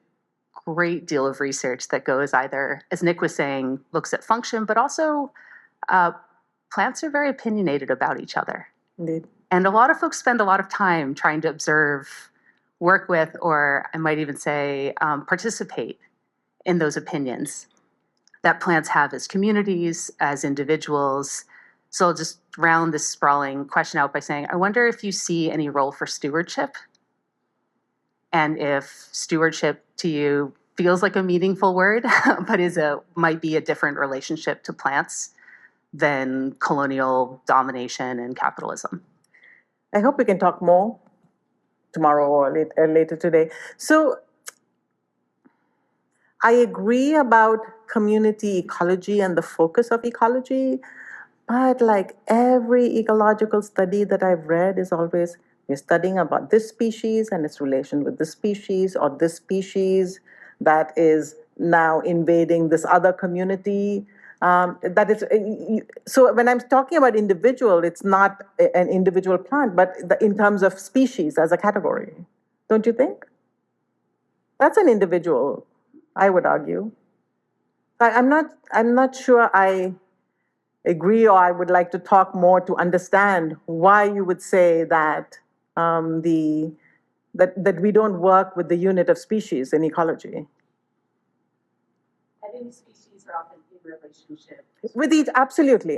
great deal of research that goes either, as Nick was saying, looks at function, but also plants are very opinionated about each other. Indeed. And a lot of folks spend a lot of time trying to observe, work with, or I might even say participate in those opinions that plants have as communities, as individuals. So I'll just round this sprawling question out by saying, I wonder if you see any role for stewardship, and if stewardship to you feels like a meaningful word, but might be a different relationship to plants than colonial domination and capitalism. I hope we can talk more tomorrow or later today. So I agree about community ecology and the focus of ecology, but like every ecological study that I've read is always, we're studying about this species and its relation with this species, or this species that is now invading this other community. That is, so when I'm talking about individual, it's not an individual plant, but in terms of species as a category. Don't you think? That's an individual, I would argue. I'm not sure I agree, or I would like to talk more to understand why you would say that that we don't work with the unit of species in ecology. I think species are often in relationship with each, absolutely.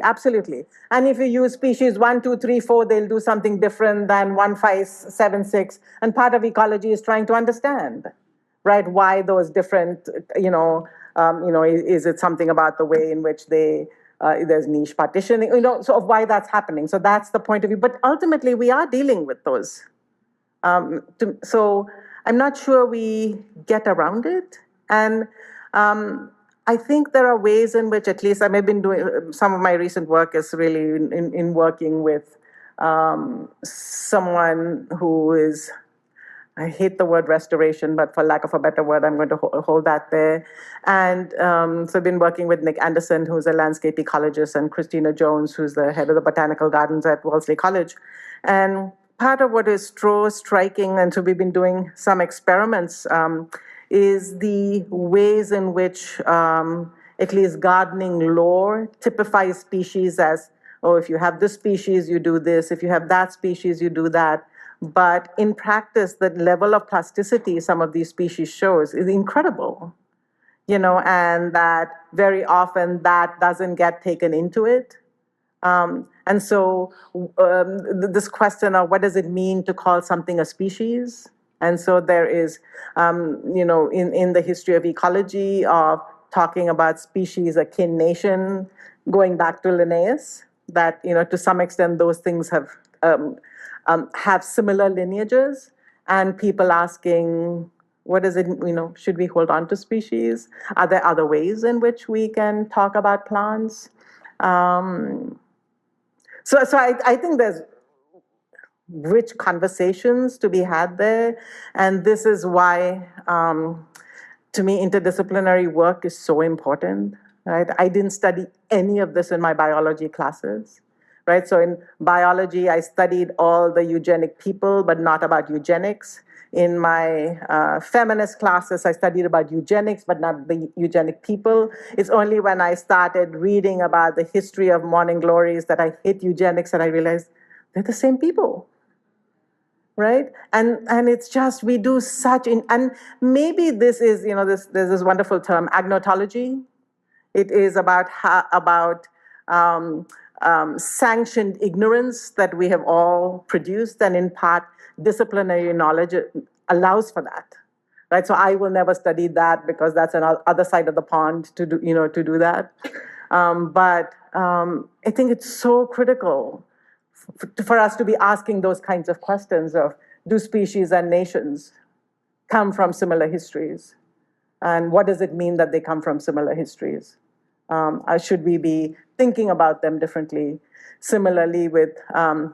And if you use species 1, 2, 3, 4, they'll do something different than 1, 5, 7, 6. And part of ecology is trying to understand, right, why those different, is it something about the way in which there's niche partitioning, so of why that's happening. So that's the point of view. But ultimately, we are dealing with those. So I'm not sure we get around it. And I think there are ways in which, at least I may have been doing, some of my recent work is really in working with someone who is, I hate the word restoration, but for lack of a better word, I'm going to hold that there. And so I've been working with Nick Anderson, who's a landscape ecologist, and Christina Jones, who's the head of the botanical gardens at Wellesley College. And part of what is striking, and so we've been doing some experiments, is the ways in which at least gardening lore typifies species as, oh, if you have this species, you do this. If you have that species, you do that. But in practice, the level of plasticity some of these species shows is incredible, and that very often that doesn't get taken into it. And so this question of what does it mean to call something a species? And so there is, in the history of ecology, of talking about species akin nation, going back to Linnaeus, that, to some extent those things have similar lineages, and people asking, What does it, should we hold on to species? Are there other ways in which we can talk about plants? So I think there's rich conversations to be had there. And this is why, to me, interdisciplinary work is so important, right? I didn't study any of this in my biology classes, right? So in biology, I studied all the eugenic people, but not about eugenics. In my feminist classes, I studied about eugenics, but not the eugenic people. It's only when I started reading about the history of morning glories that I hit eugenics and I realized they're the same people, right? And it's just, we do such, and maybe this is, there's this wonderful term, agnotology. It is about sanctioned ignorance that we have all produced, and in part, disciplinary knowledge allows for that, right? So I will never study that because that's an other side of the pond to do, to do that. But I think it's so critical for us to be asking those kinds of questions of, do species and nations come from similar histories? And what does it mean that they come from similar histories? Should we be thinking about them differently? Similarly with,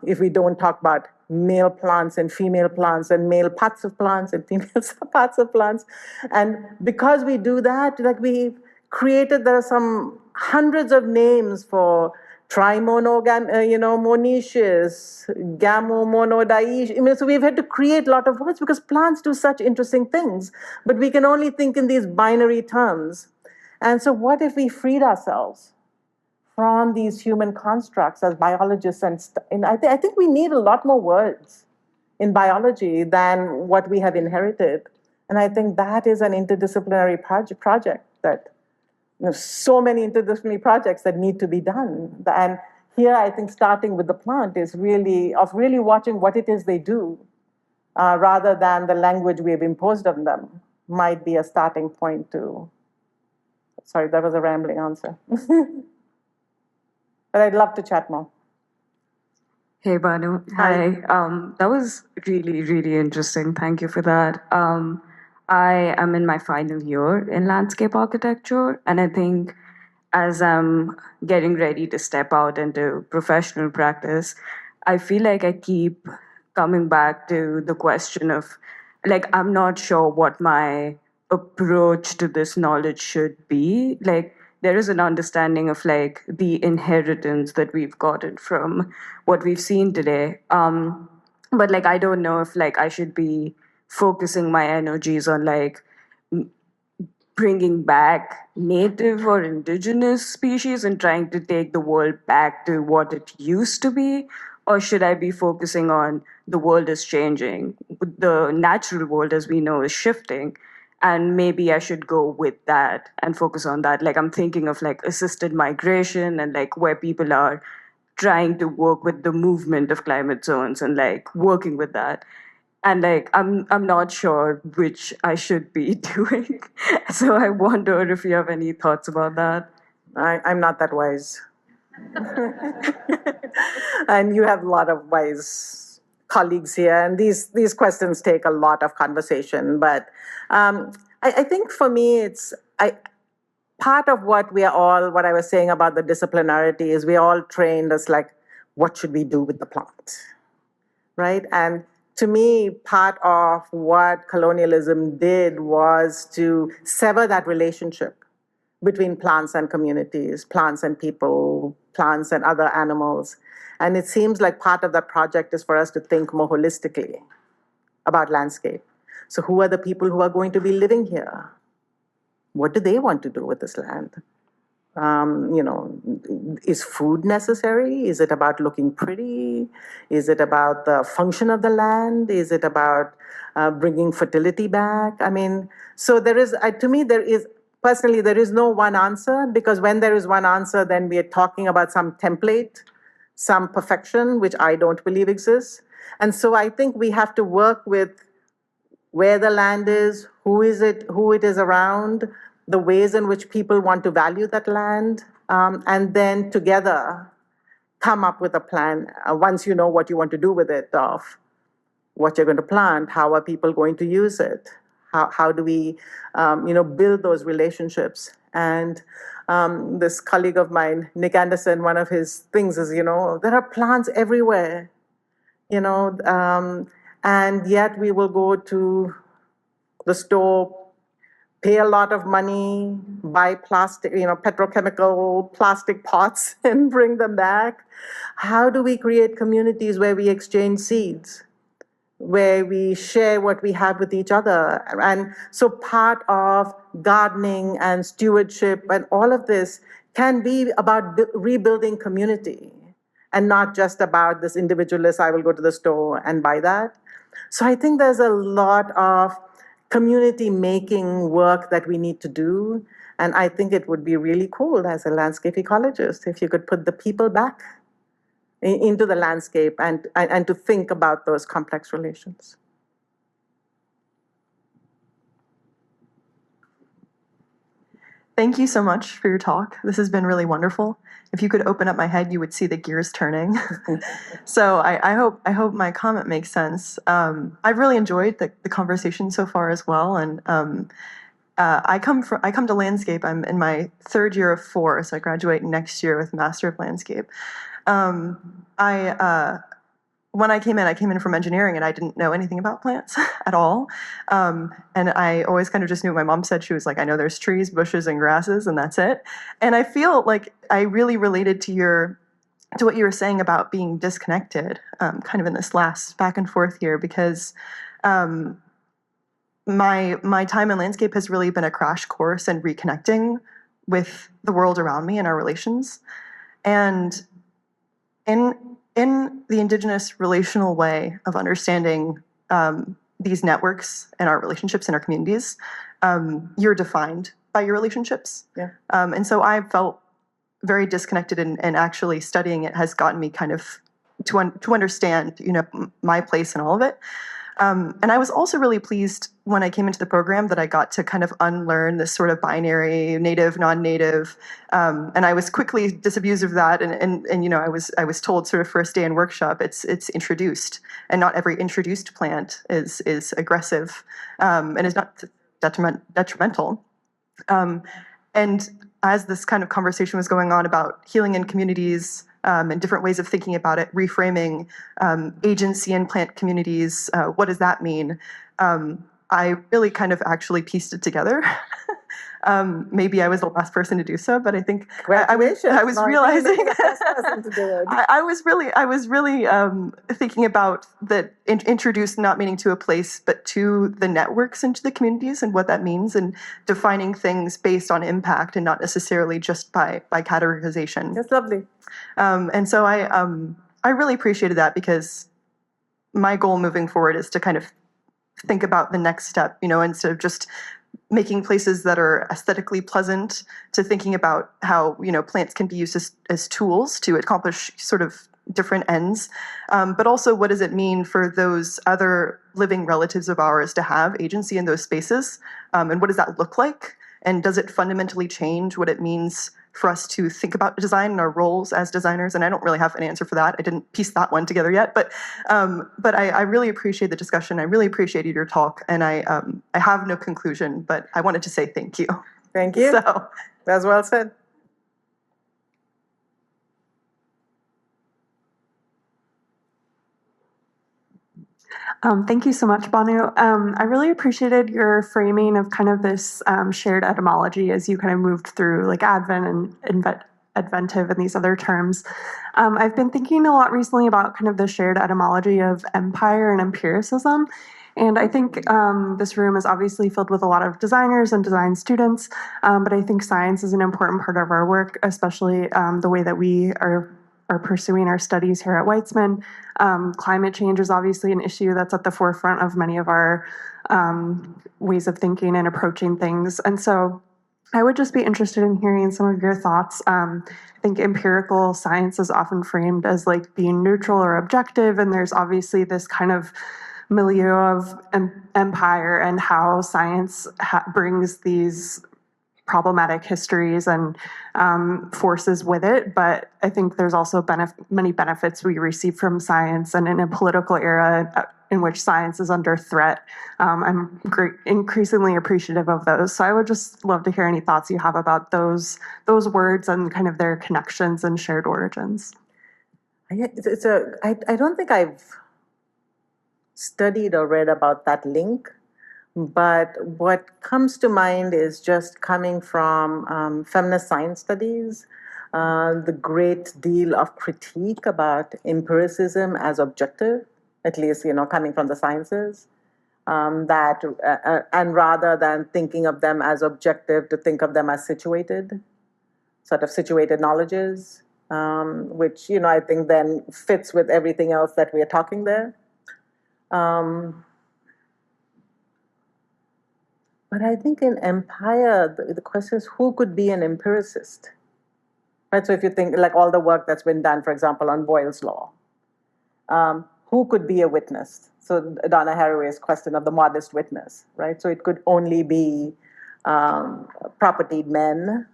if we don't talk about male plants and female plants and male parts of plants and female parts of plants. And because we do that, like we've created, there are some hundreds of names for trimonogam, monoecious, gamomonodioecious. So we've had to create a lot of words because plants do such interesting things, but we can only think in these binary terms. And so what if we freed ourselves from these human constructs as biologists? And I think we need a lot more words in biology than what we have inherited. And I think that is an interdisciplinary project that, so many interdisciplinary projects that need to be done. And here, I think starting with the plant is really watching what it is they do, rather than the language we have imposed on them, might be a starting point to. Sorry, that was a rambling answer. But I'd love to chat more. Hey, Banu. Hi. That was really, really interesting. Thank you for that. I am in my final year in landscape architecture, and I think as I'm getting ready to step out into professional practice, I feel like I keep coming back to the question of, like, I'm not sure what my approach to this knowledge should be. Like, there is an understanding of like the inheritance that we've gotten from what we've seen today. But like, I don't know if like I should be focusing my energies on like bringing back native or indigenous species and trying to take the world back to what it used to be? Or should I be focusing on the world is changing? The natural world, as we know, is shifting. And maybe I should go with that and focus on that. Like, I'm thinking of like assisted migration and like where people are trying to work with the movement of climate zones and like working with that. And like, I'm not sure which I should be doing. So I wonder if you have any thoughts about that. I'm not that wise. And you have a lot of wise colleagues here, and these questions take a lot of conversation. But I think for me, part of what I was saying about the disciplinarity is we're all trained as like, what should we do with the plant, right? And to me, part of what colonialism did was to sever that relationship between plants and communities, plants and people, plants and other animals. And it seems like part of that project is for us to think more holistically about landscape. So who are the people who are going to be living here? What do they want to do with this land? Is food necessary? Is it about looking pretty? Is it about the function of the land? Is it about bringing fertility back? I mean, so there is, to me, personally, there is no one answer, because when there is one answer, then we are talking about some template, some perfection, which I don't believe exists. And so I think we have to work with where the land is, who it is around, the ways in which people want to value that land, and then together come up with a plan. Once you know what you want to do with it, of what you're going to plant, how are people going to use it? How do we, build those relationships? And this colleague of mine, Nick Anderson, one of his things is, there are plants everywhere, and yet we will go to the store, pay a lot of money, buy plastic, petrochemical plastic pots and bring them back. How do we create communities where we exchange seeds, where we share what we have with each other? And so part of gardening and stewardship and all of this can be about rebuilding community and not just about this individualist, I will go to the store and buy that. So I think there's a lot of community making work that we need to do. And I think it would be really cool as a landscape ecologist if you could put the people back into the landscape and to think about those complex relations. Thank you so much for your talk. This has been really wonderful. If you could open up my head, you would see the gears turning. So I hope my comment makes sense. I've really enjoyed the conversation so far as well. And I come to landscape. I'm in my third year of 4, so I graduate next year with Master of Landscape. When I came in from engineering, and I didn't know anything about plants at all. And I always kind of just knew what my mom said. She was like, I know there's trees, bushes, and grasses, and that's it. And I feel like I really related to what you were saying about being disconnected, kind of in this last back and forth here, because my time in landscape has really been a crash course in reconnecting with the world around me and our relations. And in the Indigenous relational way of understanding these networks and our relationships in our communities, you're defined by your relationships. Yeah. And so I felt very disconnected, and actually studying it has gotten me kind of to understand, my place in all of it. And I was also really pleased when I came into the program that I got to kind of unlearn this sort of binary, native, non-native, and I was quickly disabused of that. And I was told sort of first day in workshop, it's introduced, and not every introduced plant is aggressive, and is not detrimental. And as this kind of conversation was going on about healing in communities, and different ways of thinking about it, reframing agency in plant communities, what does that mean? I really kind of actually pieced it together. Maybe I was the last person to do so, but I think I was realizing I was really thinking about that introduced not meaning to a place, but to the networks and to the communities and what that means, and defining things based on impact and not necessarily just by categorization. That's lovely. And so I really appreciated that, because my goal moving forward is to kind of think about the next step, instead of just making places that are aesthetically pleasant, to thinking about how, plants can be used as tools to accomplish sort of different ends. But also, what does it mean for those other living relatives of ours to have agency in those spaces? And what does that look like? And does it fundamentally change what it means for us to think about design and our roles as designers? And I don't really have an answer for that. I didn't piece that one together yet, but I really appreciate the discussion. I really appreciated your talk, and I have no conclusion, but I wanted to say thank you. Thank you. So, that's well said. Thank you so much, Banu. I really appreciated your framing of kind of this shared etymology as you kind of moved through like Advent and Adventive and these other terms. I've been thinking a lot recently about kind of the shared etymology of empire and empiricism. And I think this room is obviously filled with a lot of designers and design students, but I think science is an important part of our work, especially the way that we are pursuing our studies here at Weitzman. Climate change is obviously an issue that's at the forefront of many of our ways of thinking and approaching things. And so I would just be interested in hearing some of your thoughts. I think empirical science is often framed as like being neutral or objective, and there's obviously this kind of milieu of empire and how science brings these problematic histories and forces with it. But I think there's also many benefits we receive from science, and in a political era, in which science is under threat. I'm increasingly appreciative of those. So I would just love to hear any thoughts you have about those words and kind of their connections and shared origins. I don't think I've studied or read about that link, but what comes to mind is just coming from feminist science studies, the great deal of critique about empiricism as objective, at least, coming from the sciences, and rather than thinking of them as objective, to think of them as situated, sort of situated knowledges, which, I think then fits with everything else that we are talking there. But I think in empire, the question is, who could be an empiricist? Right? So if you think like all the work that's been done, for example, on Boyle's law, who could be a witness? So Donna Haraway's question of the modest witness, right? So it could only be propertied men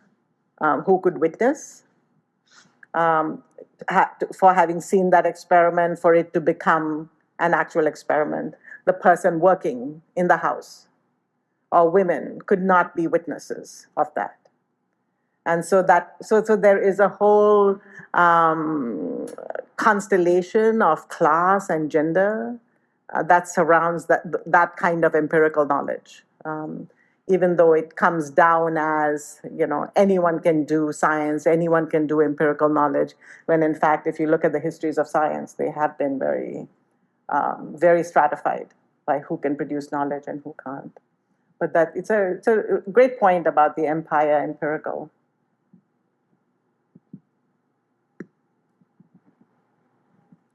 who could witness for having seen that experiment, for it to become an actual experiment. The person working in the house or women could not be witnesses of that. And so there is a whole constellation of class and gender that surrounds that kind of empirical knowledge. Even though it comes down as, anyone can do science, anyone can do empirical knowledge, when in fact, if you look at the histories of science, they have been very, very stratified by who can produce knowledge and who can't. But it's a great point about the empire empirical.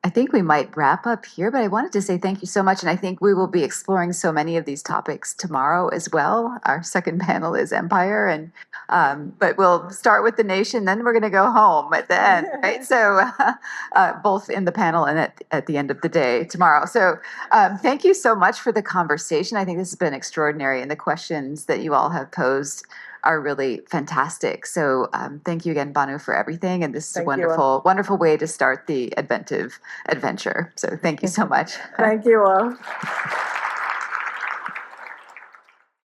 I think we might wrap up here, but I wanted to say thank you so much. And I think we will be exploring so many of these topics tomorrow as well. Our second panel is Empire, but we'll start with the nation, then we're going to go home at the end, right? So both in the panel and at the end of the day tomorrow. So thank you so much for the conversation. I think this has been extraordinary, and the questions that you all have posed are really fantastic. So thank you again, Banu, for everything. And this is a wonderful way to start the Adventive adventure. So thank you so much. Thank you all.